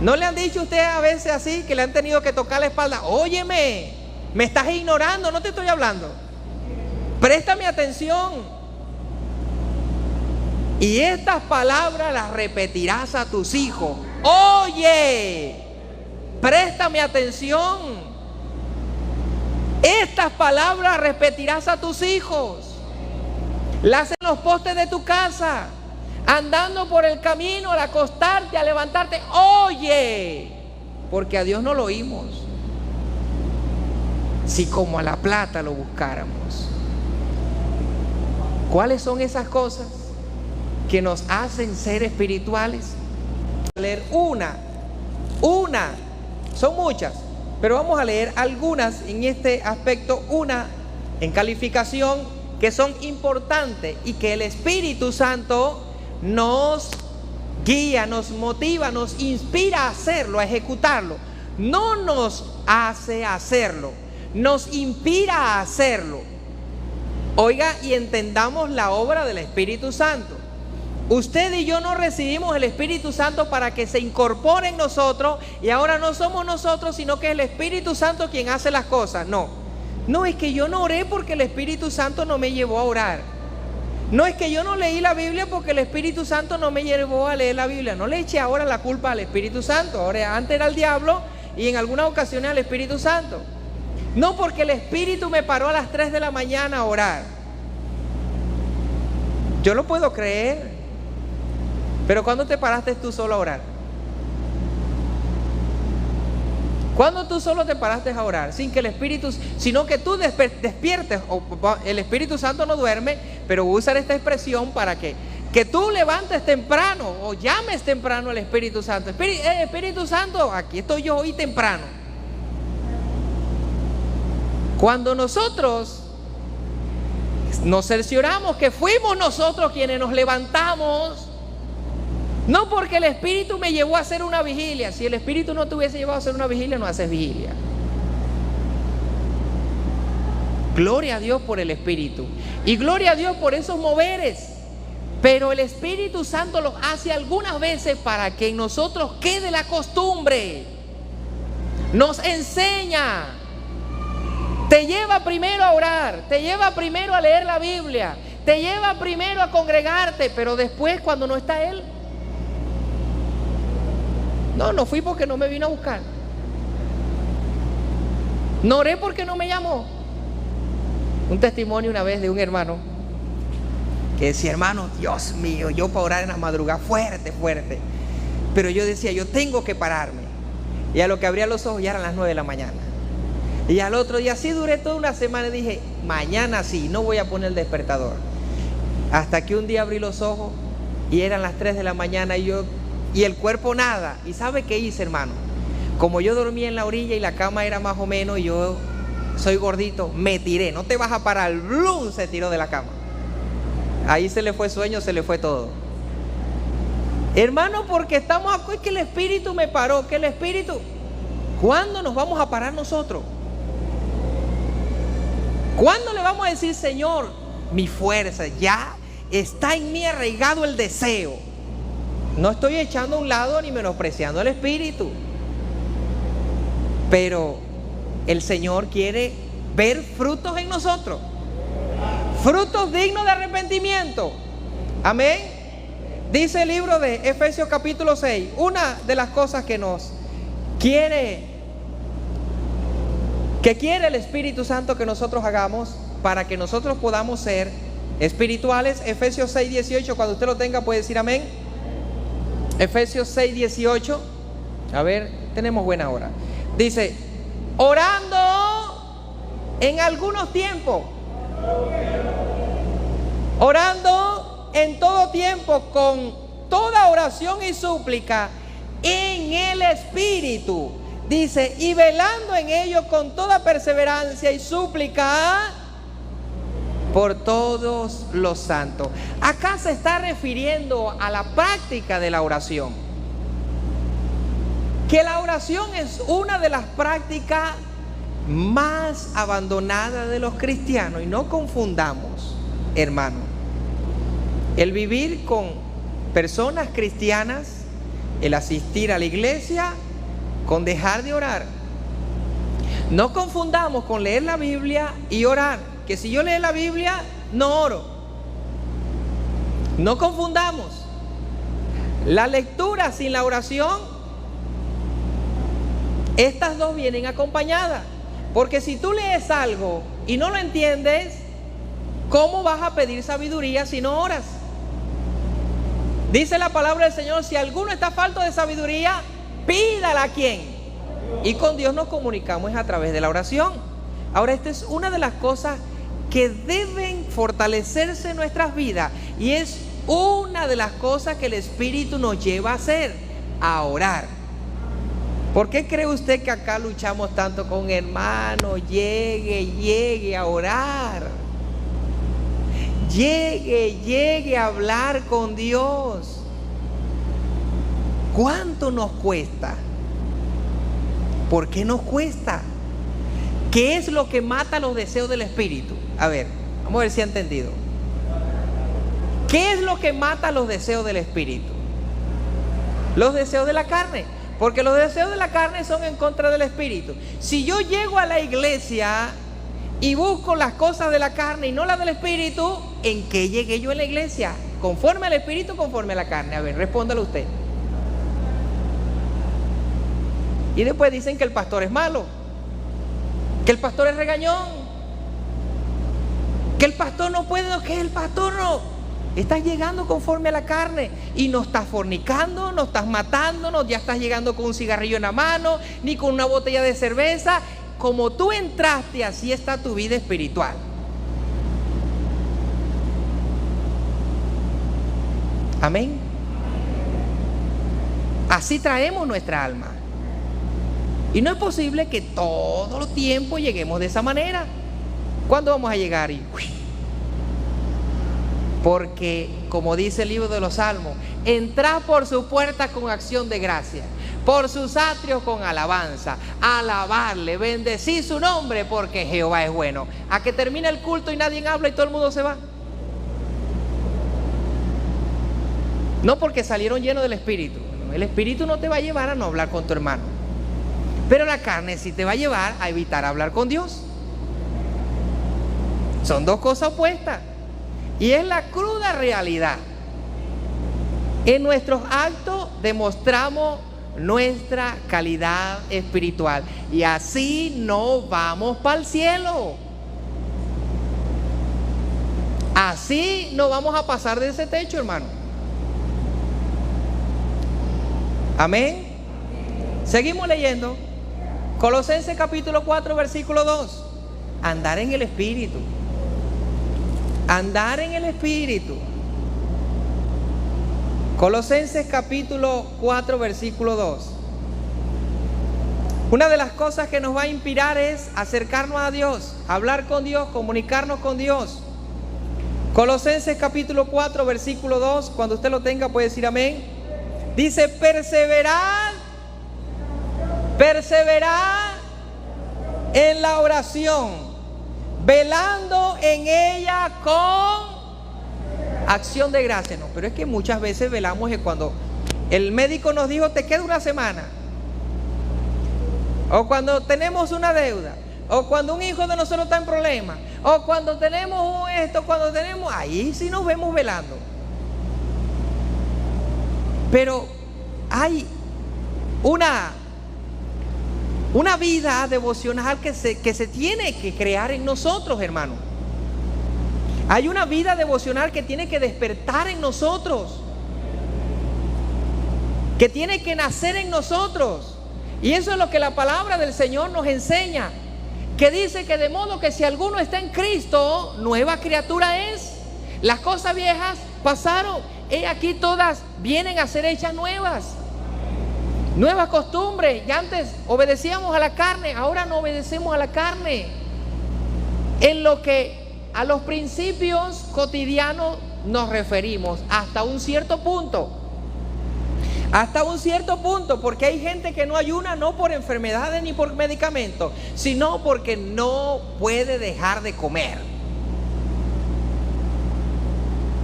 ¿No le han dicho a usted a veces así, que le han tenido que tocar la espalda? Óyeme, me estás ignorando, no te estoy hablando, préstame atención. Y estas palabras las repetirás a tus hijos. Oye, préstame atención. Estas palabras repetirás a tus hijos. Las en los postes de tu casa, andando por el camino, al acostarte, al levantarte. Oye, porque a Dios no lo oímos si como a la plata lo buscáramos. ¿Cuáles son esas cosas que nos hacen ser espirituales? A leer una, son muchas, pero vamos a leer algunas en este aspecto, una en calificación, que son importantes y que el Espíritu Santo nos guía, nos motiva, nos inspira a hacerlo, a ejecutarlo. No nos hace hacerlo, nos inspira a hacerlo. Oiga, y entendamos la obra del Espíritu Santo. Usted y yo no recibimos el Espíritu Santo para que se incorpore en nosotros y ahora no somos nosotros, sino que es el Espíritu Santo quien hace las cosas. No es que yo no oré porque el Espíritu Santo no me llevó a orar. No es que yo no leí la Biblia porque el Espíritu Santo no me llevó a leer la Biblia. No le eche ahora la culpa al Espíritu Santo. Ahora, antes era el diablo y en algunas ocasiones al Espíritu Santo. No porque el Espíritu me paró a las 3 de la mañana a orar. Yo lo puedo creer. Pero ¿cuándo te paraste tú solo a orar? ¿Cuándo tú solo te paraste a orar? Sin que el Espíritu, sino que tú despiertes. El Espíritu Santo no duerme, pero voy a usar esta expresión para que tú levantes temprano o llames temprano al Espíritu Santo. Espíritu Santo, aquí estoy yo hoy temprano. Cuando nosotros nos cercioramos que fuimos nosotros quienes nos levantamos, no porque el Espíritu me llevó a hacer una vigilia. Si el Espíritu no te hubiese llevado a hacer una vigilia, no haces vigilia. Gloria a Dios por el Espíritu y gloria a Dios por esos moveres. Pero el Espíritu Santo los hace algunas veces para que en nosotros quede la costumbre. Nos enseña. Te lleva primero a orar, te lleva primero a leer la Biblia, te lleva primero a congregarte, pero después cuando no está Él, no fui porque no me vino a buscar. No oré porque no me llamó. Un testimonio una vez de un hermano que decía: hermano, Dios mío, yo para orar en la madrugada fuerte, pero yo decía, yo tengo que pararme, y a lo que abría los ojos ya eran las 9 de la mañana, y al otro día así duré toda una semana y dije, mañana sí, no voy a poner el despertador, hasta que un día abrí los ojos y eran las 3 de la mañana y el cuerpo nada. ¿Y sabe qué hice, hermano? Como yo dormía en la orilla y la cama era más o menos, y yo soy gordito, me tiré. No te vas a parar, ¡blum! Se tiró de la cama. Ahí se le fue sueño, se le fue todo. Hermano, porque estamos aquí, es que el Espíritu me paró, que el Espíritu. ¿Cuándo nos vamos a parar nosotros? ¿Cuándo le vamos a decir, Señor, mi fuerza, ya está en mí arraigado el deseo? No estoy echando a un lado ni menospreciando al Espíritu, pero el Señor quiere ver frutos en nosotros, frutos dignos de arrepentimiento. Amén. Dice el libro de Efesios capítulo 6, una de las cosas que quiere el Espíritu Santo que nosotros hagamos para que nosotros podamos ser espirituales. Efesios 6, 18, cuando usted lo tenga puede decir amén. Efesios 6, 18. A ver, tenemos buena hora. Dice, orando en algunos tiempos, orando en todo tiempo, con toda oración y súplica en el Espíritu. Dice, y velando en ello con toda perseverancia y súplica por todos los santos. Acá se está refiriendo a la práctica de la oración. Que la oración es una de las prácticas más abandonadas de los cristianos. Y no confundamos, hermano, el vivir con personas cristianas, el asistir a la iglesia, con dejar de orar. No confundamos con leer la Biblia y orar, que si yo leo la Biblia no oro. No confundamos la lectura sin la oración. Estas dos vienen acompañadas, porque si tú lees algo y no lo entiendes, ¿cómo vas a pedir sabiduría si no oras? Dice la palabra del Señor, si alguno está falto de sabiduría, pídala a quién. Y con Dios nos comunicamos es a través de la oración. Ahora, esta es una de las cosas que deben fortalecerse en nuestras vidas, y es una de las cosas que el Espíritu nos lleva a hacer, a orar. ¿Por qué cree usted que acá luchamos tanto con hermanos? Llegue a orar. Llegue a hablar con Dios. ¿Cuánto nos cuesta? ¿Por qué nos cuesta? ¿Qué es lo que mata los deseos del Espíritu? A ver, vamos a ver si ha entendido. ¿Qué es lo que mata los deseos del Espíritu? Los deseos de la carne. Porque los deseos de la carne son en contra del Espíritu. Si yo llego a la iglesia y busco las cosas de la carne y no las del Espíritu, ¿en qué llegué yo en la iglesia? ¿Conforme al Espíritu o conforme a la carne? A ver, respóndalo usted. Y después dicen que el pastor es malo, que el pastor es regañón, que el pastor no puede, que el pastor no. Estás llegando conforme a la carne y no estás fornicando, no estás matando, no ya estás llegando con un cigarrillo en la mano, ni con una botella de cerveza. Como tú entraste, así está tu vida espiritual. Amén. Así traemos nuestra alma. Y no es posible que todo el tiempo lleguemos de esa manera. ¿Cuándo vamos a llegar? Porque, como dice el libro de los Salmos, entrad por su puerta con acción de gracia, por sus atrios con alabanza, alabarle, bendecid su nombre, porque Jehová es bueno. A que termina el culto y nadie habla y todo el mundo se va. No porque salieron llenos del Espíritu. El Espíritu no te va a llevar a no hablar con tu hermano, pero la carne sí te va a llevar a evitar hablar con Dios. Son dos cosas opuestas. Y es la cruda realidad. En nuestros actos demostramos nuestra calidad espiritual. Y así no vamos para el cielo. Así no vamos a pasar de ese techo, hermano. Amén. Seguimos leyendo. Colosenses capítulo 4, versículo 2. Andar en el Espíritu. Andar en el Espíritu. Colosenses capítulo 4, versículo 2. Una de las cosas que nos va a inspirar es acercarnos a Dios, hablar con Dios, comunicarnos con Dios. Colosenses capítulo 4, versículo 2. Cuando usted lo tenga puede decir amén. Dice: perseverad en la oración, velando en ella con acción de gracia. No, pero es que muchas veces velamos es cuando el médico nos dijo te queda una semana, o cuando tenemos una deuda, o cuando un hijo de nosotros está en problemas, o cuando tenemos esto, cuando tenemos, ahí sí nos vemos velando. Pero hay una vida devocional que se tiene que crear en nosotros, hermano. Hay una vida devocional que tiene que despertar en nosotros, que tiene que nacer en nosotros. Y eso es lo que la palabra del Señor nos enseña, que dice que de modo que si alguno está en Cristo, nueva criatura es. Las cosas viejas pasaron, he aquí todas vienen a ser hechas nuevas. Nuevas costumbres. Ya antes obedecíamos a la carne, ahora no obedecemos a la carne. En lo que a los principios cotidianos nos referimos, hasta un cierto punto. Hasta un cierto punto, porque hay gente que no ayuna no por enfermedades ni por medicamentos, sino porque no puede dejar de comer.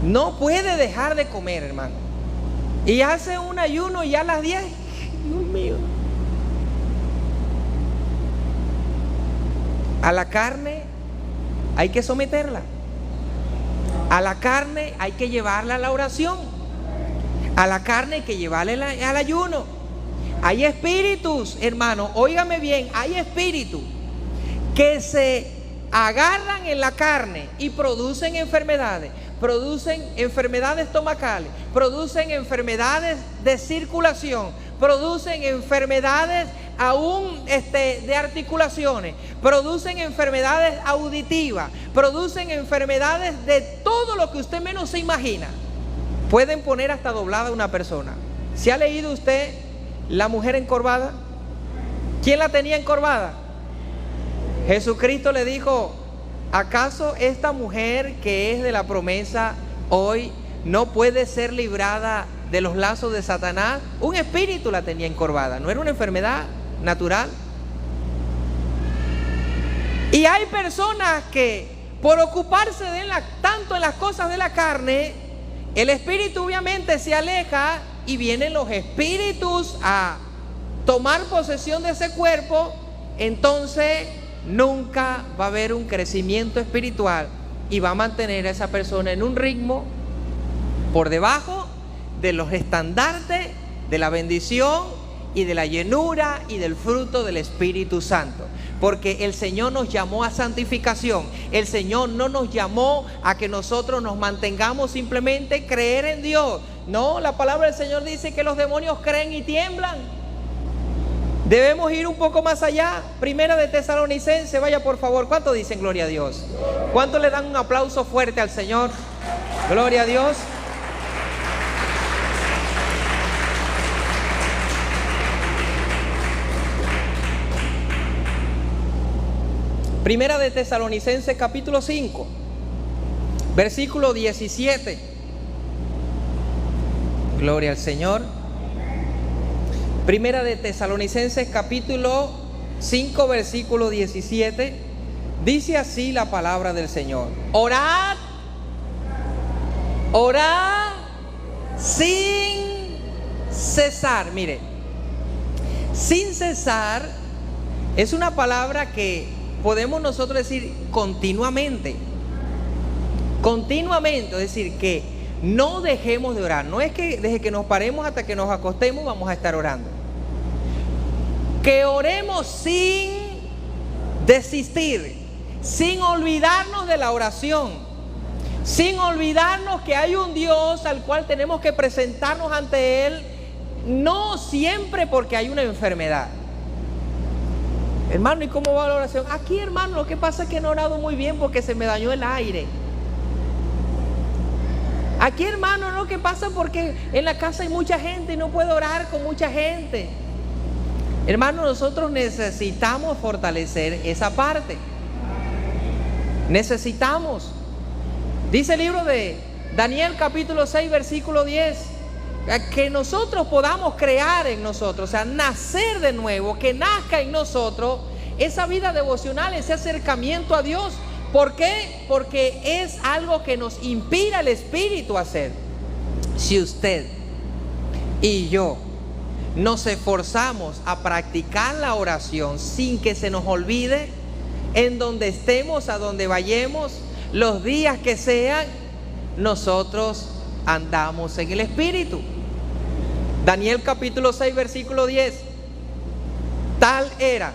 No puede dejar de comer, hermano. Y hace un ayuno y a las 10, Dios mío. A la carne hay que someterla. A la carne hay que llevarla a la oración. A la carne hay que llevarla al ayuno. Hay espíritus, hermano, óigame bien, hay espíritus que se agarran en la carne y producen enfermedades estomacales, producen enfermedades de circulación, producen enfermedades aún de articulaciones, producen enfermedades auditivas, producen enfermedades de todo lo que usted menos se imagina. Pueden poner hasta doblada a una persona. ¿Se ha leído usted la mujer encorvada? ¿Quién la tenía encorvada? Jesucristo le dijo: ¿acaso esta mujer que es de la promesa hoy no puede ser librada de los lazos de Satanás? Un espíritu la tenía encorvada, no era una enfermedad natural. Y hay personas que por ocuparse tanto en las cosas de la carne, el espíritu obviamente se aleja y vienen los espíritus a tomar posesión de ese cuerpo. Entonces nunca va a haber un crecimiento espiritual y va a mantener a esa persona en un ritmo por debajo de los estandartes de la bendición y de la llenura y del fruto del Espíritu Santo. Porque el Señor nos llamó a santificación. El Señor no nos llamó a que nosotros nos mantengamos simplemente creer en Dios. No, la palabra del Señor dice que los demonios creen y tiemblan. Debemos ir un poco más allá. Primera de Tesalonicenses, vaya por favor. ¿Cuánto dicen gloria a Dios? ¿Cuánto le dan un aplauso fuerte al Señor? Gloria a Dios. Primera de Tesalonicenses capítulo 5, versículo 17. Gloria al Señor. Primera de Tesalonicenses capítulo 5, versículo 17. Dice así la palabra del Señor: orad sin cesar. Mire, sin cesar es una palabra que podemos nosotros decir continuamente. Continuamente, es decir, que no dejemos de orar. No es que desde que nos paremos hasta que nos acostemos vamos a estar orando. Que oremos sin desistir, sin olvidarnos de la oración, sin olvidarnos que hay un Dios al cual tenemos que presentarnos ante Él, no siempre porque hay una enfermedad. Hermano, ¿y cómo va la oración? Aquí, hermano, lo que pasa es que no he orado muy bien porque se me dañó el aire. Aquí, hermano, lo que pasa es porque en la casa hay mucha gente y no puedo orar con mucha gente. Hermano, nosotros necesitamos fortalecer esa parte. Necesitamos. Dice el libro de Daniel capítulo 6 versículo 10, que nosotros podamos crear en nosotros, o sea, nacer de nuevo, que nazca en nosotros esa vida devocional, ese acercamiento a Dios. ¿Por qué? Porque es algo que nos inspira el Espíritu a hacer. Si usted y yo nos esforzamos a practicar la oración sin que se nos olvide, en donde estemos, a donde vayamos, los días que sean, nosotros andamos en el Espíritu. Daniel capítulo 6 versículo 10. Tal era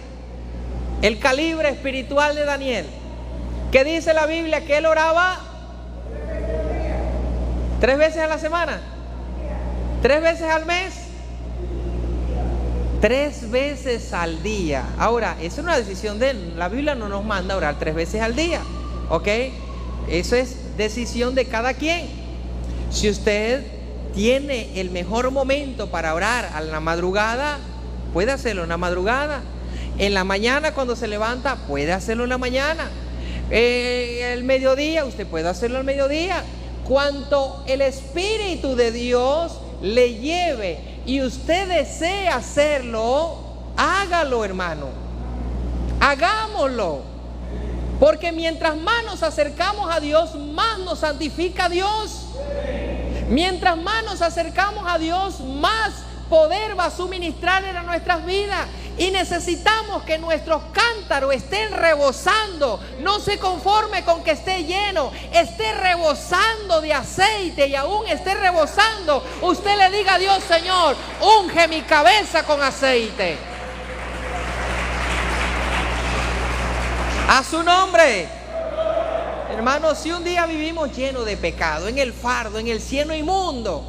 el calibre espiritual de Daniel, que dice la Biblia que él oraba 3 veces a la semana, 3 veces al mes, 3 veces al día. Ahora, es una decisión de él. La Biblia no nos manda a orar 3 veces al día, ¿ok? Eso es decisión de cada quien. Si usted tiene el mejor momento para orar a la madrugada, puede hacerlo en la madrugada. En la mañana cuando se levanta, puede hacerlo en la mañana. El mediodía, usted puede hacerlo al mediodía. Cuanto el Espíritu de Dios le lleve y usted desea hacerlo, hágalo, hermano. Hagámoslo. Porque mientras más nos acercamos a Dios, más nos santifica Dios. Mientras más nos acercamos a Dios, más poder va a suministrar en nuestras vidas. Y necesitamos que nuestros cántaros estén rebosando. No se conforme con que esté lleno, esté rebosando de aceite. Y aún esté rebosando, usted le diga a Dios: Señor, unge mi cabeza con aceite. A su nombre. Hermanos, si un día vivimos llenos de pecado, en el fardo, en el cielo inmundo,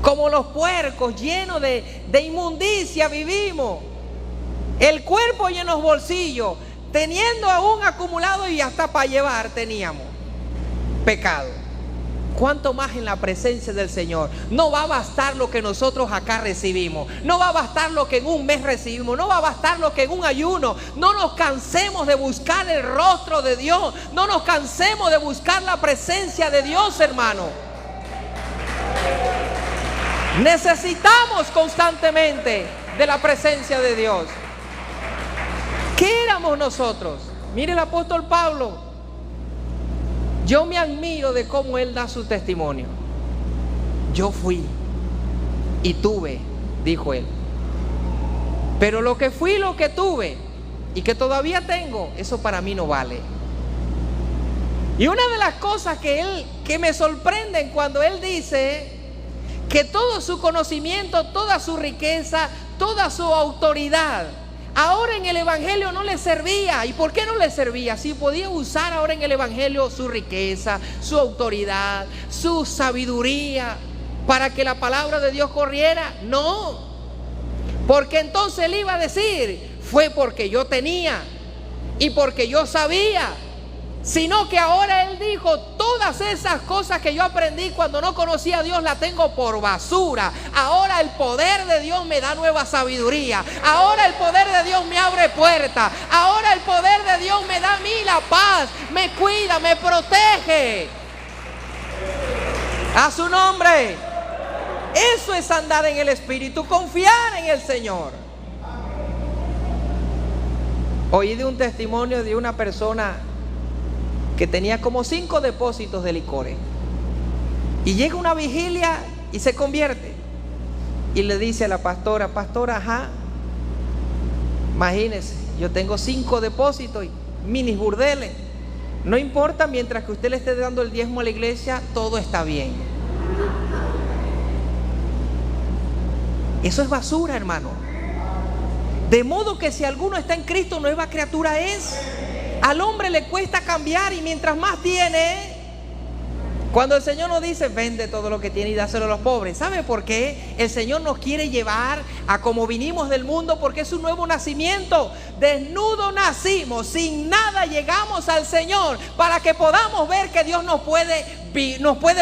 como los puercos, llenos de inmundicia vivimos, el cuerpo lleno de bolsillos, teniendo aún acumulado y hasta para llevar teníamos pecado. ¿Cuánto más en la presencia del Señor? No va a bastar lo que nosotros acá recibimos. No va a bastar lo que en un mes recibimos. No va a bastar lo que en un ayuno. No nos cansemos de buscar el rostro de Dios. No nos cansemos de buscar la presencia de Dios, hermano. Necesitamos constantemente de la presencia de Dios. ¿Qué éramos nosotros? Mire el apóstol Pablo. Yo me admiro de cómo él da su testimonio. Yo fui y tuve, dijo él. Pero lo que fui, lo que tuve y que todavía tengo, eso para mí no vale. Y una de las cosas que me sorprenden cuando él dice que todo su conocimiento, toda su riqueza, toda su autoridad, ahora en el Evangelio no le servía. ¿Y por qué no le servía? Si podía usar ahora en el Evangelio su riqueza, su autoridad, su sabiduría para que la palabra de Dios corriera. No, porque entonces él iba a decir: fue porque yo tenía y porque yo sabía. Sino que ahora él dijo: todas esas cosas que yo aprendí cuando no conocía a Dios las tengo por basura. Ahora el poder de Dios me da nueva sabiduría. Ahora el poder de Dios me abre puertas. Ahora el poder de Dios me da a mí la paz, me cuida, me protege. A su nombre. Eso es andar en el Espíritu, confiar en el Señor. Oí de un testimonio de una persona que tenía como 5 depósitos de licores, y llega una vigilia y se convierte, y le dice a la pastora: pastora, ajá, imagínese, yo tengo 5 depósitos y mini burdeles, No importa, mientras que usted le esté dando el diezmo a la iglesia, todo está bien. Eso es basura, hermano. De modo que si alguno está en Cristo, nueva criatura es. Al hombre le cuesta cambiar, y mientras más tiene, cuando el Señor nos dice vende todo lo que tiene y dáselo a los pobres, ¿sabe por qué? El Señor nos quiere llevar a como vinimos del mundo, porque es un nuevo nacimiento. Desnudo nacimos, sin nada llegamos al Señor, para que podamos ver que Dios nos puede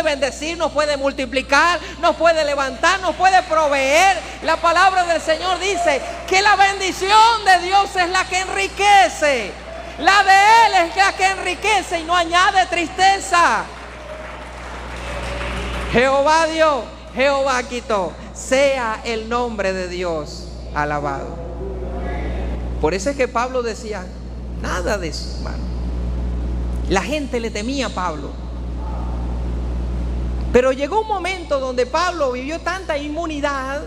bendecir, nos puede multiplicar, nos puede levantar, nos puede proveer. La palabra del Señor dice que la bendición de Dios es la que enriquece. La de Él es la que enriquece y no añade tristeza. Jehová dio, Jehová quitó. Sea el nombre de Dios alabado. Por eso es que Pablo decía, nada de eso, hermano. La gente le temía a Pablo. Pero llegó un momento donde Pablo vivió tanta inmunidad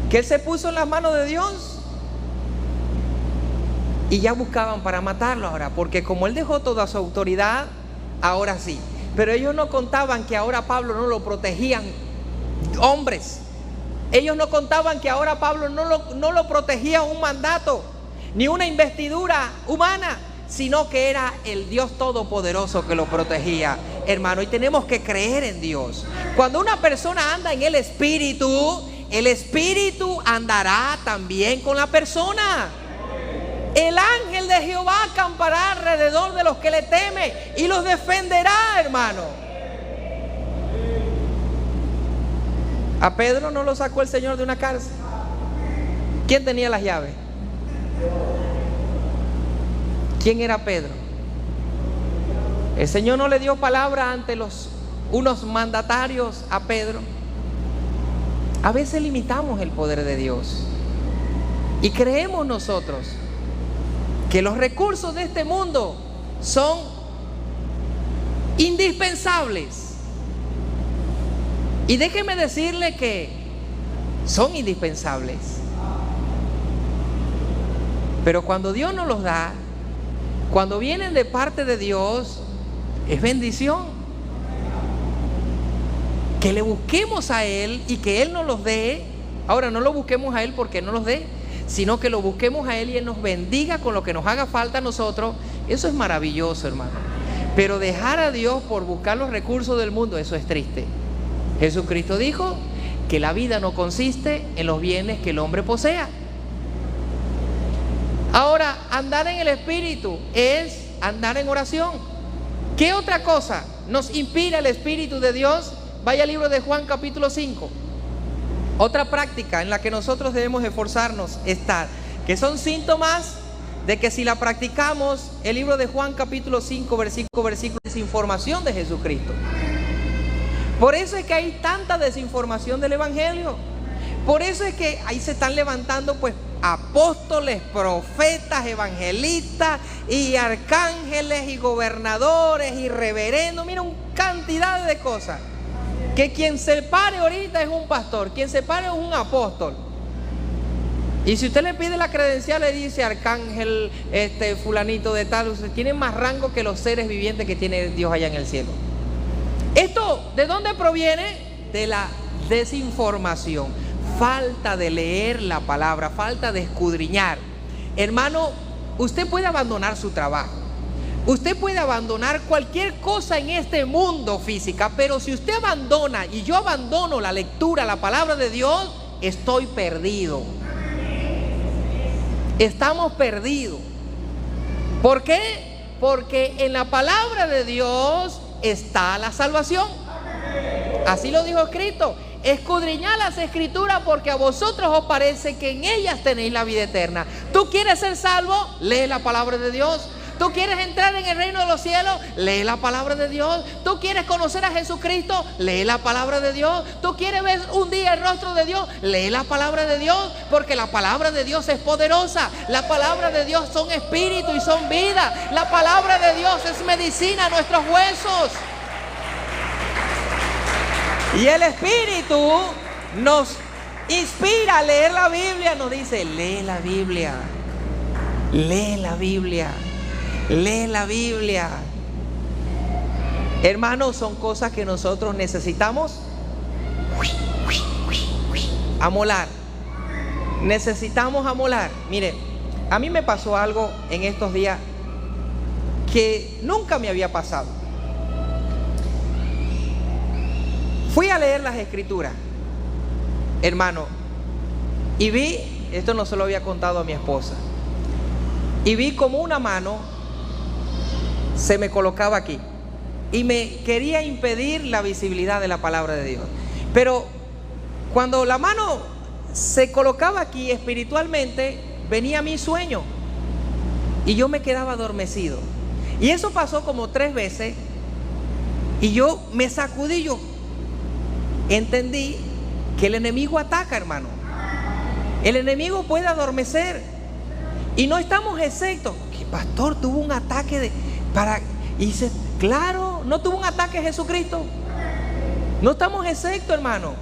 que él se puso en las manos de Dios. Y ya buscaban para matarlo ahora, porque como él dejó toda su autoridad, ahora sí. Pero ellos no contaban que ahora Pablo no lo protegían hombres. Ellos no contaban que ahora Pablo no lo protegía un mandato, ni una investidura humana, sino que era el Dios Todopoderoso que lo protegía, hermano. Y tenemos que creer en Dios. Cuando una persona anda en el Espíritu andará también con la persona. El ángel de Jehová acampará alrededor de los que le temen y los defenderá, hermano. A Pedro no lo sacó el Señor de una cárcel. ¿Quién tenía las llaves? ¿Quién era Pedro? El Señor no le dio palabra ante unos mandatarios a Pedro. A veces limitamos el poder de Dios y creemos nosotros que los recursos de este mundo son indispensables. Y déjeme decirle que son indispensables. Pero cuando Dios nos los da, cuando vienen de parte de Dios, es bendición. Que le busquemos a Él y que Él nos los dé. Ahora, no lo busquemos a Él porque no los dé, sino que lo busquemos a Él y Él nos bendiga con lo que nos haga falta a nosotros. Eso es maravilloso, hermano. Pero dejar a Dios por buscar los recursos del mundo, eso es triste. Jesucristo dijo que la vida no consiste en los bienes que el hombre posea. Ahora, andar en el Espíritu es andar en oración. ¿Qué otra cosa nos inspira el Espíritu de Dios? Vaya al libro de Juan capítulo 5. Otra práctica en la que nosotros debemos esforzarnos estar, que son síntomas de que si la practicamos, el libro de Juan capítulo 5 versículo es información de Jesucristo. Por eso es que hay tanta desinformación del Evangelio. Por eso es que ahí se están levantando pues apóstoles, profetas, evangelistas y arcángeles y gobernadores y reverendos. Mira, una cantidad de cosas. Que quien se pare ahorita es un pastor, quien se pare es un apóstol. Y si usted le pide la credencial, le dice arcángel, fulanito de tal, usted tiene más rango que los seres vivientes que tiene Dios allá en el cielo. ¿Esto de dónde proviene? De la desinformación, falta de leer la palabra, falta de escudriñar. Hermano, usted puede abandonar su trabajo, usted puede abandonar cualquier cosa en este mundo física, pero si usted abandona y yo abandono la lectura, la palabra de Dios, estoy perdido. Estamos perdidos. ¿Por qué? Porque en la palabra de Dios está la salvación. Así lo dijo Cristo. Escudriñad las escrituras porque a vosotros os parece que en ellas tenéis la vida eterna. ¿Tú quieres ser salvo? Lee la palabra de Dios. ¿Tú quieres entrar en el reino de los cielos? Lee la palabra de Dios. ¿Tú quieres conocer a Jesucristo? Lee la palabra de Dios. ¿Tú quieres ver un día el rostro de Dios? Lee la palabra de Dios, porque la palabra de Dios es poderosa. La palabra de Dios son espíritu y son vida. La palabra de Dios es medicina a nuestros huesos. Y el Espíritu nos inspira a leer la Biblia. Nos dice, lee la Biblia. Lee la Biblia. Lee la Biblia. Hermanos, son cosas que nosotros necesitamos amolar. Necesitamos amolar. Mire, a mí me pasó algo en estos días que nunca me había pasado. Fui a leer las escrituras, hermano, y vi, esto no se lo había contado a mi esposa, y vi como una mano se me colocaba aquí y me quería impedir la visibilidad de la palabra de Dios. Pero cuando la mano se colocaba aquí espiritualmente, venía mi sueño y yo me quedaba adormecido. Y eso pasó como 3 veces y yo me sacudí. Yo entendí que el enemigo ataca, hermano. El enemigo puede adormecer y no estamos exentos. Que pastor tuvo un ataque y dice, claro, no tuvo un ataque Jesucristo. No estamos exentos, hermano.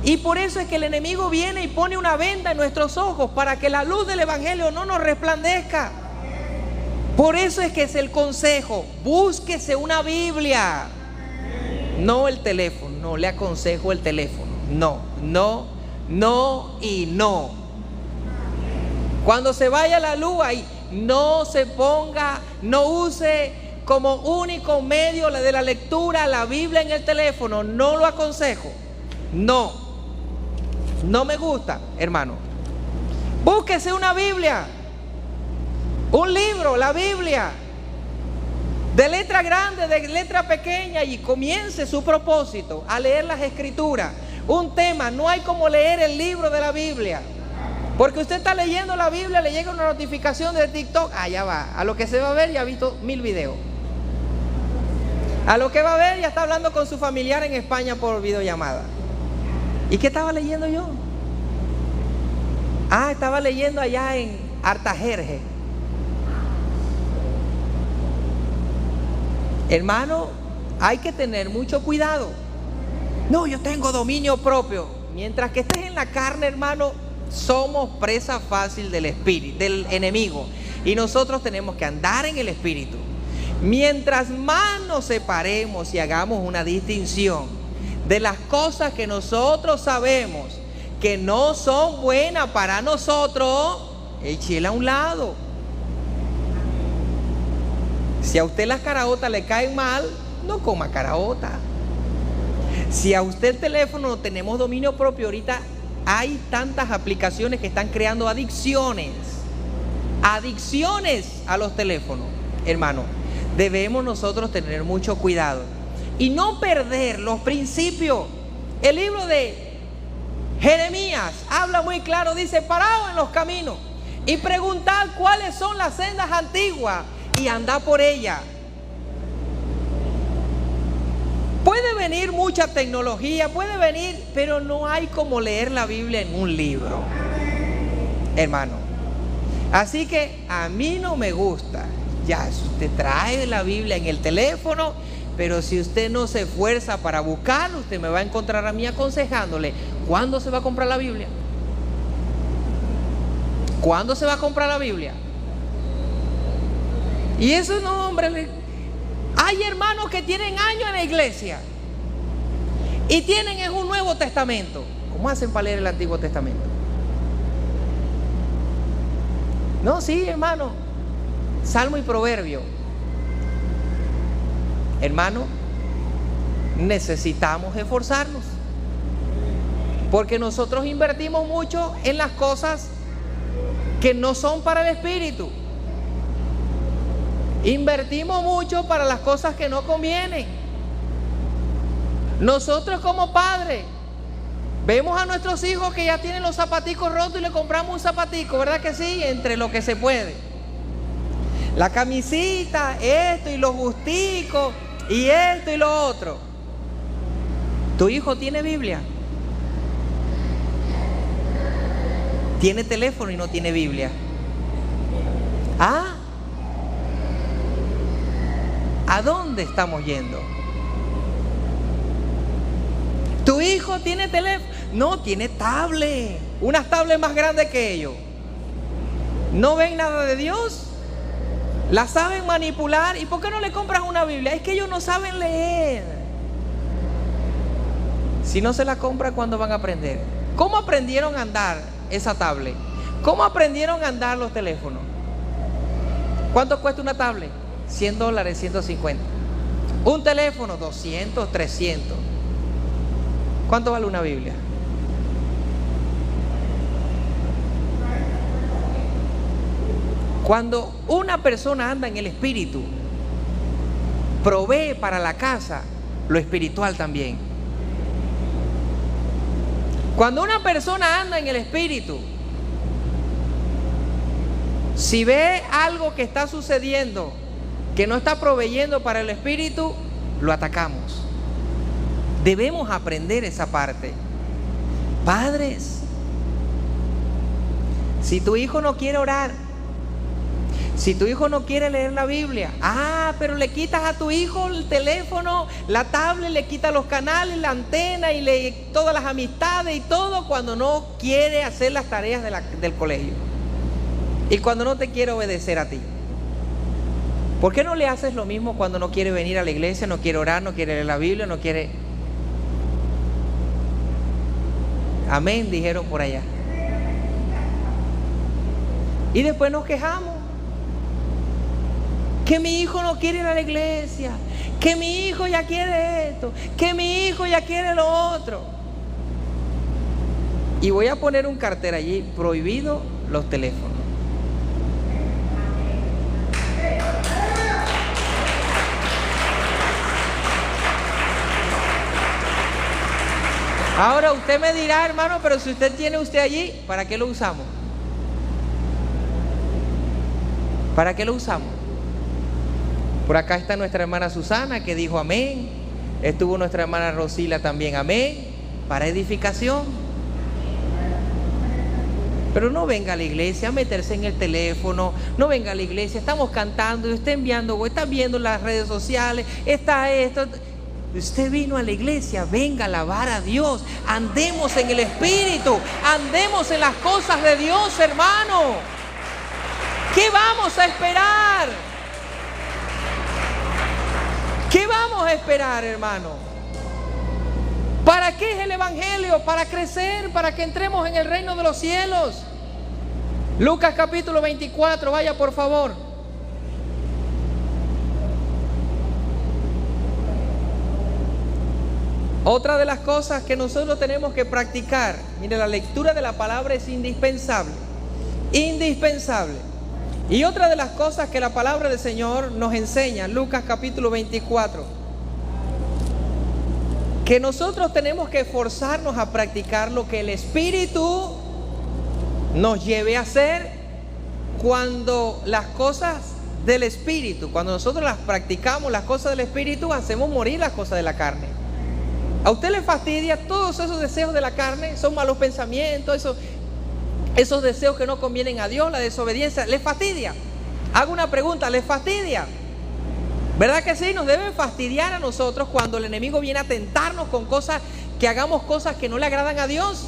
Y por eso es que el enemigo viene y pone una venda en nuestros ojos para que la luz del evangelio no nos resplandezca. Por eso es que es el consejo: búsquese una Biblia. No el teléfono, no le aconsejo el teléfono. No, no, no y no. Cuando se vaya la luz ahí, no se ponga, no use como único medio de la lectura la Biblia en el teléfono. No lo aconsejo. No, no me gusta, hermano. Búsquese una Biblia, un libro, la Biblia, de letra grande, de letra pequeña, y comience su propósito a leer las escrituras. Un tema, no hay como leer el libro de la Biblia, porque usted está leyendo la Biblia, le llega una notificación de TikTok, ya va, a lo que se va a ver ya ha visto 1000 videos. A lo que va a ver ya está hablando con su familiar en España por videollamada. ¿Y qué estaba leyendo yo? Estaba leyendo allá en Artajerje. Hermano, hay que tener mucho cuidado. No, yo tengo dominio propio. Mientras que estés en la carne, hermano, somos presa fácil del espíritu, del enemigo. Y nosotros tenemos que andar en el espíritu. Mientras más nos separemos y hagamos una distinción de las cosas que nosotros sabemos que no son buenas para nosotros, échela a un lado. Si a usted las caraotas le caen mal, no coma caraota. Si a usted el teléfono no tenemos dominio propio, ahorita hay tantas aplicaciones que están creando adicciones a los teléfonos. Hermano, debemos nosotros tener mucho cuidado y no perder los principios. El libro de Jeremías habla muy claro, dice: paraos en los caminos y preguntad cuáles son las sendas antiguas y andad por ellas. Puede venir mucha tecnología, puede venir, pero no hay como leer la Biblia en un libro, hermano. Así que a mí no me gusta. Ya, si usted trae la Biblia en el teléfono, pero si usted no se esfuerza para buscarlo, usted me va a encontrar a mí aconsejándole: ¿cuándo se va a comprar la Biblia? ¿Cuándo se va a comprar la Biblia? Y eso no, hombre. Hay hermanos que tienen años en la iglesia y tienen en un Nuevo Testamento. ¿Cómo hacen para leer el Antiguo Testamento? No, sí, hermano. Salmo y Proverbio. Hermano, necesitamos esforzarnos, porque nosotros invertimos mucho en las cosas que no son para el espíritu. Invertimos mucho para las cosas que no convienen. Nosotros como padres vemos a nuestros hijos que ya tienen los zapaticos rotos y le compramos un zapatico, ¿verdad que sí? Entre lo que se puede. La camisita, esto y los gusticos y esto y lo otro. ¿Tu hijo tiene Biblia? ¿Tiene teléfono y no tiene Biblia? ¿A dónde estamos yendo? ¿Tu hijo tiene teléfono? No, tiene tablet. Unas tablets más grandes que ellos. ¿No ven nada de Dios? La saben manipular. ¿Y por qué no le compras una Biblia? Es que ellos no saben leer. Si no se la compran, ¿cuándo van a aprender? ¿Cómo aprendieron a andar esa tablet? ¿Cómo aprendieron a andar los teléfonos? ¿Cuánto cuesta una tablet? $100, 150. Un teléfono, 200, 300. ¿Cuánto vale una Biblia? Cuando una persona anda en el espíritu, provee para la casa lo espiritual también. Cuando una persona anda en el espíritu, si ve algo que está sucediendo, que no está proveyendo para el espíritu, lo atacamos. Debemos aprender esa parte. Padres, si tu hijo no quiere orar, si tu hijo no quiere leer la Biblia, pero le quitas a tu hijo el teléfono, la tablet, le quitas los canales, la antena y todas las amistades y todo cuando no quiere hacer las tareas del colegio y cuando no te quiere obedecer a ti. ¿Por qué no le haces lo mismo cuando no quiere venir a la iglesia, no quiere orar, no quiere leer la Biblia, no quiere? Amén, dijeron por allá. Y después nos quejamos. Que mi hijo no quiere ir a la iglesia, que mi hijo ya quiere esto, que mi hijo ya quiere lo otro. Y voy a poner un cartel allí: prohibido los teléfonos. Ahora usted me dirá, hermano, pero si usted tiene allí, ¿para qué lo usamos? ¿Para qué lo usamos? Por acá está nuestra hermana Susana, que dijo amén. Estuvo nuestra hermana Rosila también, amén. Para edificación. Pero no venga a la iglesia a meterse en el teléfono. No venga a la iglesia, estamos cantando y usted enviando, o está viendo las redes sociales, está esto. Usted vino a la iglesia, venga a alabar a Dios. Andemos en el espíritu, andemos en las cosas de Dios, hermano. ¿Qué vamos a esperar? ¿Qué vamos a esperar, hermano? ¿Para qué es el evangelio? Para crecer, para que entremos en el reino de los cielos. Lucas capítulo 24, vaya por favor. Otra de las cosas que nosotros tenemos que practicar, mire, la lectura de la palabra es indispensable. Indispensable. Y otra de las cosas que la palabra del Señor nos enseña, Lucas capítulo 24, que nosotros tenemos que esforzarnos a practicar lo que el Espíritu nos lleve a hacer cuando las cosas del Espíritu, cuando nosotros las practicamos, las cosas del Espíritu, hacemos morir las cosas de la carne. ¿A usted le fastidia todos esos deseos de la carne? Son malos pensamientos, esos deseos que no convienen a Dios, la desobediencia, ¿les fastidia? Hago una pregunta, ¿les fastidia? ¿Verdad que sí? Nos debe fastidiar a nosotros cuando el enemigo viene a tentarnos con cosas, que hagamos cosas que no le agradan a Dios.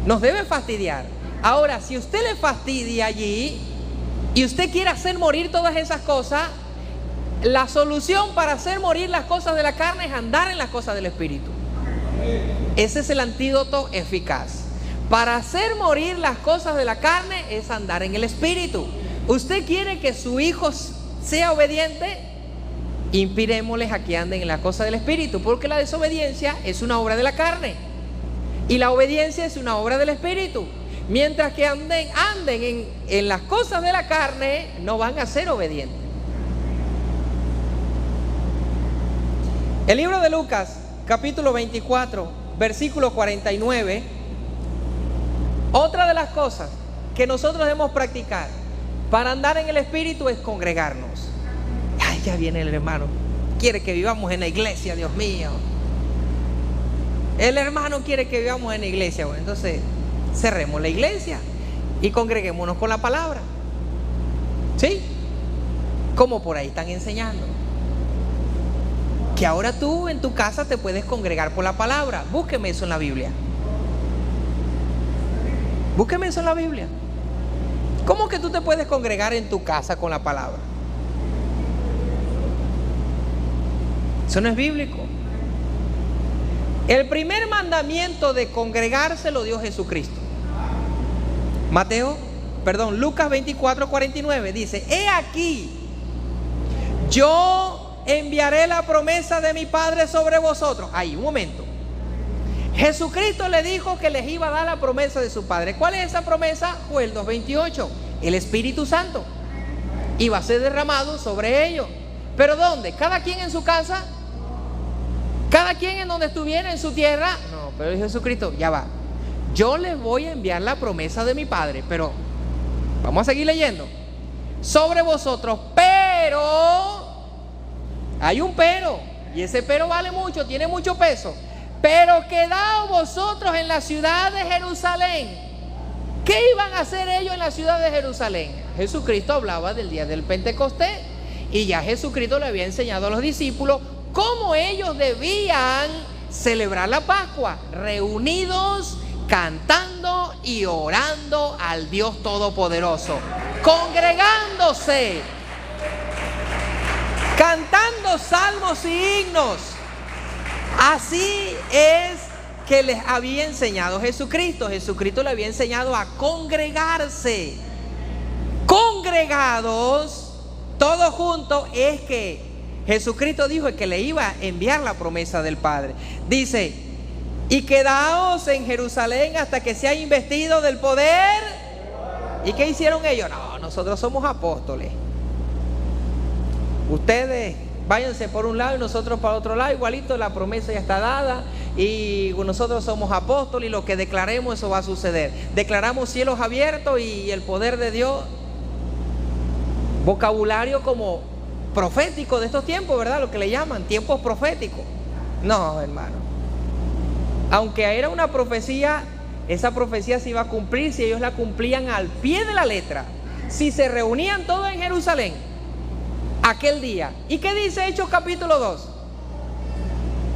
Nos debe fastidiar. Ahora, si usted le fastidia allí y usted quiere hacer morir todas esas cosas, la solución para hacer morir las cosas de la carne es andar en las cosas del Espíritu. Ese es el antídoto eficaz. Para hacer morir las cosas de la carne es andar en el Espíritu. ¿Usted quiere que su hijo sea obediente? Impidémosles a que anden en las cosas del Espíritu, porque la desobediencia es una obra de la carne y la obediencia es una obra del Espíritu. Mientras que anden en las cosas de la carne, no van a ser obedientes. El libro de Lucas, capítulo 24, versículo 49. Otra de las cosas que nosotros debemos practicar para andar en el Espíritu es congregarnos. Ay, ya viene el hermano. Quiere que vivamos en la iglesia, Dios mío. El hermano quiere que vivamos en la iglesia. Bueno, entonces cerremos la iglesia y congreguémonos con la palabra. ¿Sí? Como por ahí están enseñando. Que ahora tú en tu casa te puedes congregar por la palabra. Búsqueme eso en la Biblia. Búsqueme eso en la Biblia. ¿Cómo que tú te puedes congregar en tu casa con la palabra? Eso no es bíblico. El primer mandamiento de congregarse lo dio Jesucristo. Lucas 24:49 dice: he aquí, yo enviaré la promesa de mi Padre sobre vosotros. Ahí, un momento. Jesucristo le dijo que les iba a dar la promesa de su Padre. ¿Cuál es esa promesa? Joel 2:28. El Espíritu Santo iba a ser derramado sobre ellos. ¿Pero dónde? ¿Cada quien en su casa? ¿Cada quien en donde estuviera, en su tierra? No, pero Jesucristo, ya va. Yo les voy a enviar la promesa de mi Padre, pero vamos a seguir leyendo. Sobre vosotros, pero hay un pero, y ese pero vale mucho, tiene mucho peso. Pero quedaos vosotros en la ciudad de Jerusalén. ¿Qué iban a hacer ellos en la ciudad de Jerusalén? Jesucristo hablaba del día del Pentecostés, y ya Jesucristo le había enseñado a los discípulos cómo ellos debían celebrar la Pascua, reunidos, cantando y orando al Dios Todopoderoso, congregándose, cantando salmos y himnos. Así es que les había enseñado Jesucristo. Jesucristo le había enseñado a congregarse. Congregados, todos juntos, es que Jesucristo dijo que le iba a enviar la promesa del Padre. Dice: y quedaos en Jerusalén hasta que sea investido del poder. ¿Y qué hicieron ellos? No, nosotros somos apóstoles. Ustedes váyanse por un lado y nosotros para otro lado. Igualito, la promesa ya está dada y nosotros somos apóstoles, y lo que declaremos, eso va a suceder. Declaramos cielos abiertos y el poder de Dios. Vocabulario como profético de estos tiempos, ¿verdad? Lo que le llaman tiempos proféticos. No, hermano. Aunque era una profecía, esa profecía se iba a cumplir si ellos la cumplían al pie de la letra. Si se reunían todos en Jerusalén aquel día. ¿Y qué dice Hechos capítulo 2?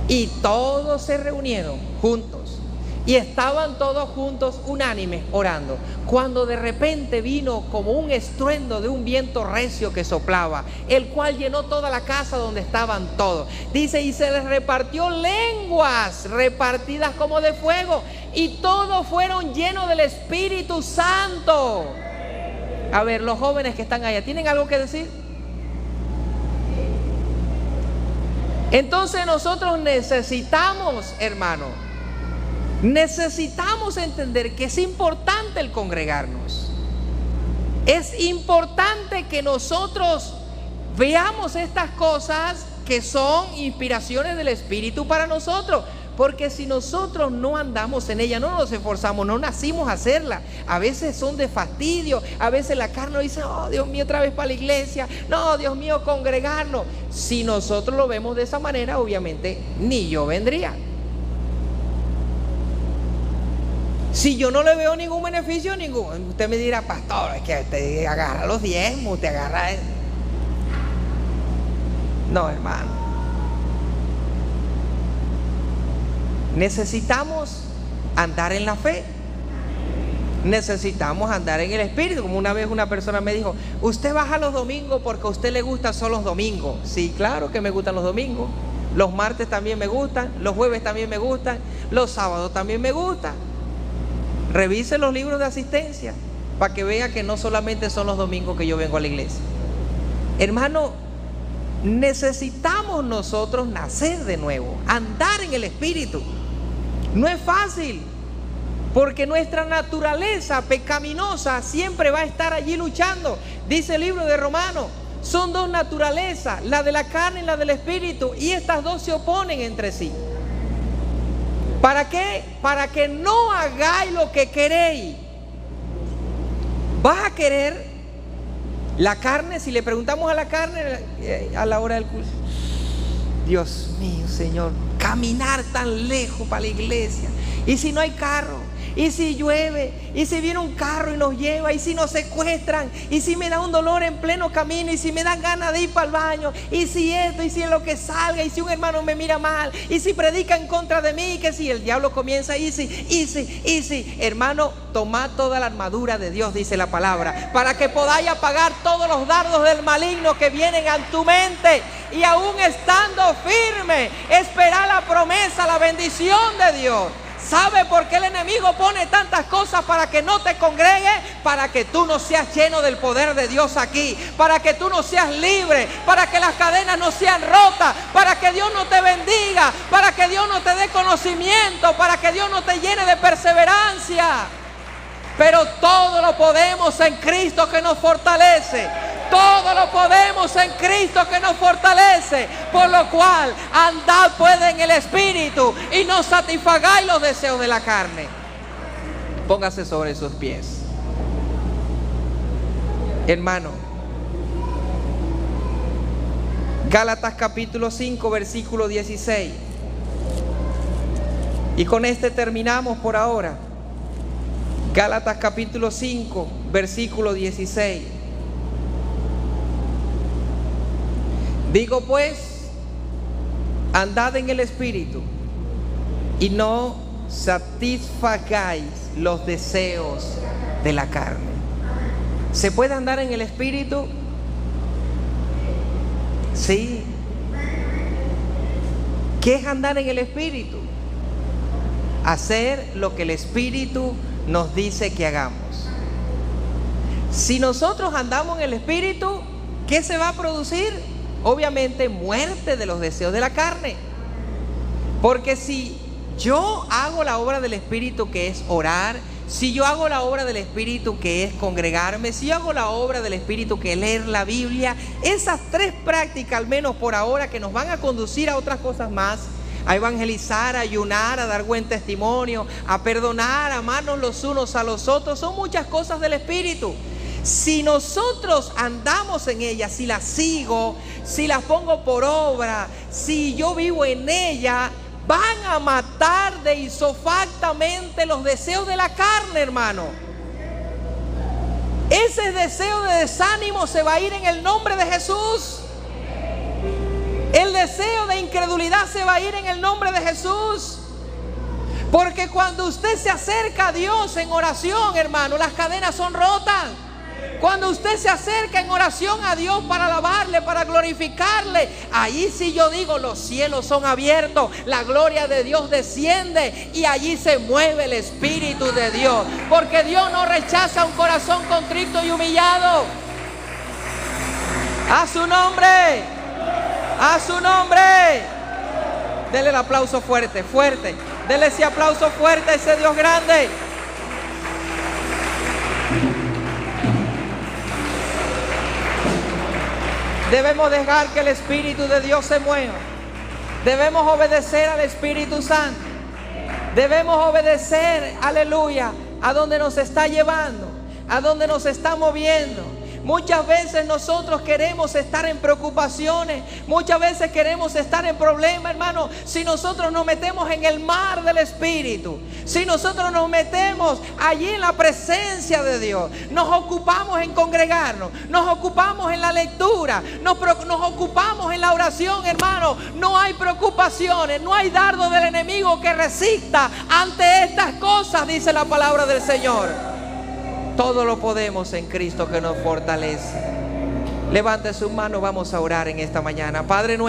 Y todos se reunieron juntos y estaban todos juntos unánimes orando, cuando de repente vino como un estruendo de un viento recio que soplaba, el cual llenó toda la casa donde estaban todos. Dice: y se les repartió lenguas repartidas como de fuego, y todos fueron llenos del Espíritu Santo. A ver, los jóvenes que están allá, ¿tienen algo que decir? Entonces nosotros necesitamos, hermano, necesitamos entender que es importante el congregarnos. Es importante que nosotros veamos estas cosas que son inspiraciones del Espíritu para nosotros. Porque si nosotros no andamos en ella, no nos esforzamos, no nacimos a hacerla. A veces son de fastidio, a veces la carne dice: oh, Dios mío, otra vez para la iglesia. No, Dios mío, congregarnos. Si nosotros lo vemos de esa manera, obviamente ni yo vendría. Si yo no le veo ningún beneficio, ningún. Usted me dirá: pastor, es que usted agarra los diezmos, usted agarra eso. No, hermano. Necesitamos andar en la fe. Necesitamos andar en el Espíritu. Como una vez una persona me dijo: usted baja los domingos porque a usted le gustan solo los domingos. Sí, claro que me gustan los domingos. Los martes también me gustan, los jueves también me gustan, los sábados también me gustan. Revise los libros de asistencia para que vea que no solamente son los domingos que yo vengo a la iglesia. Hermano, necesitamos nosotros nacer de nuevo, andar en el Espíritu. No es fácil, porque nuestra naturaleza pecaminosa siempre va a estar allí luchando. Dice el libro de Romanos: son dos naturalezas, la de la carne y la del Espíritu, y estas dos se oponen entre sí. ¿Para qué? Para que no hagáis lo que queréis. Vas a querer la carne. Si le preguntamos a la carne a la hora del culto: Dios mío, Señor, caminar tan lejos para la iglesia, y si no hay carro, ¿Y si llueve? ¿Y si viene un carro y nos lleva? ¿Y si nos secuestran? ¿Y si me da un dolor en pleno camino? ¿Y si me dan ganas de ir para el baño? ¿Y si esto? ¿Y si es lo que salga? ¿Y si un hermano me mira mal? ¿Y si predica en contra de mí? Que si el diablo comienza, y si, hermano, tomad toda la armadura de Dios, dice la palabra, para que podáis apagar todos los dardos del maligno que vienen a tu mente, y aún estando firme, esperar la promesa, la bendición de Dios. ¿Sabe por qué el enemigo pone tantas cosas para que no te congregues? Para que tú no seas lleno del poder de Dios aquí, para que tú no seas libre, para que las cadenas no sean rotas, para que Dios no te bendiga, para que Dios no te dé conocimiento, para que Dios no te llene de perseverancia. Pero todo lo podemos en Cristo que nos fortalece. Todo lo podemos en Cristo que nos fortalece. Por lo cual, andad pues en el Espíritu y no satisfagáis los deseos de la carne. Póngase sobre sus pies. Hermano, Gálatas capítulo 5, versículo 16. Y con este terminamos por ahora. Gálatas capítulo 5, versículo 16. Digo pues, andad en el Espíritu y no satisfagáis los deseos de la carne. ¿Se puede andar en el Espíritu? Sí. ¿Qué es andar en el Espíritu? Hacer lo que el Espíritu nos dice que hagamos. Si nosotros andamos en el Espíritu, ¿qué se va a producir? Obviamente muerte de los deseos de la carne. Porque si yo hago la obra del Espíritu, que es orar, si yo hago la obra del Espíritu, que es congregarme, si yo hago la obra del Espíritu, que es leer la Biblia, esas tres prácticas, al menos por ahora, que nos van a conducir a otras cosas más, a evangelizar, a ayunar, a dar buen testimonio, a perdonar, a amarnos los unos a los otros, son muchas cosas del Espíritu. Si nosotros andamos en ellas, si las sigo, si las pongo por obra, si yo vivo en ella, van a matar de isofactamente los deseos de la carne, hermano. Ese deseo de desánimo se va a ir en el nombre de Jesús. El deseo de incredulidad se va a ir en el nombre de Jesús. Porque cuando usted se acerca a Dios en oración, hermano, las cadenas son rotas. Cuando usted se acerca en oración a Dios para alabarle, para glorificarle, ahí sí yo digo, los cielos son abiertos, la gloria de Dios desciende y allí se mueve el Espíritu de Dios. Porque Dios no rechaza un corazón contrito y humillado. A su nombre, a su nombre. Dele el aplauso fuerte, fuerte. Dele ese aplauso fuerte a ese Dios grande. Debemos dejar que el Espíritu de Dios se mueva. Debemos obedecer al Espíritu Santo. Debemos obedecer, aleluya, a donde nos está llevando, a donde nos está moviendo. Muchas veces nosotros queremos estar en preocupaciones, muchas veces queremos estar en problemas, hermano. Si nosotros nos metemos en el mar del Espíritu, si nosotros nos metemos allí en la presencia de Dios, nos ocupamos en congregarnos, nos ocupamos en la lectura, nos ocupamos en la oración, hermano, no hay preocupaciones, no hay dardo del enemigo que resista ante estas cosas, dice la palabra del Señor. Todo lo podemos en Cristo que nos fortalece. Levante su mano, vamos a orar en esta mañana. Padre nuestro.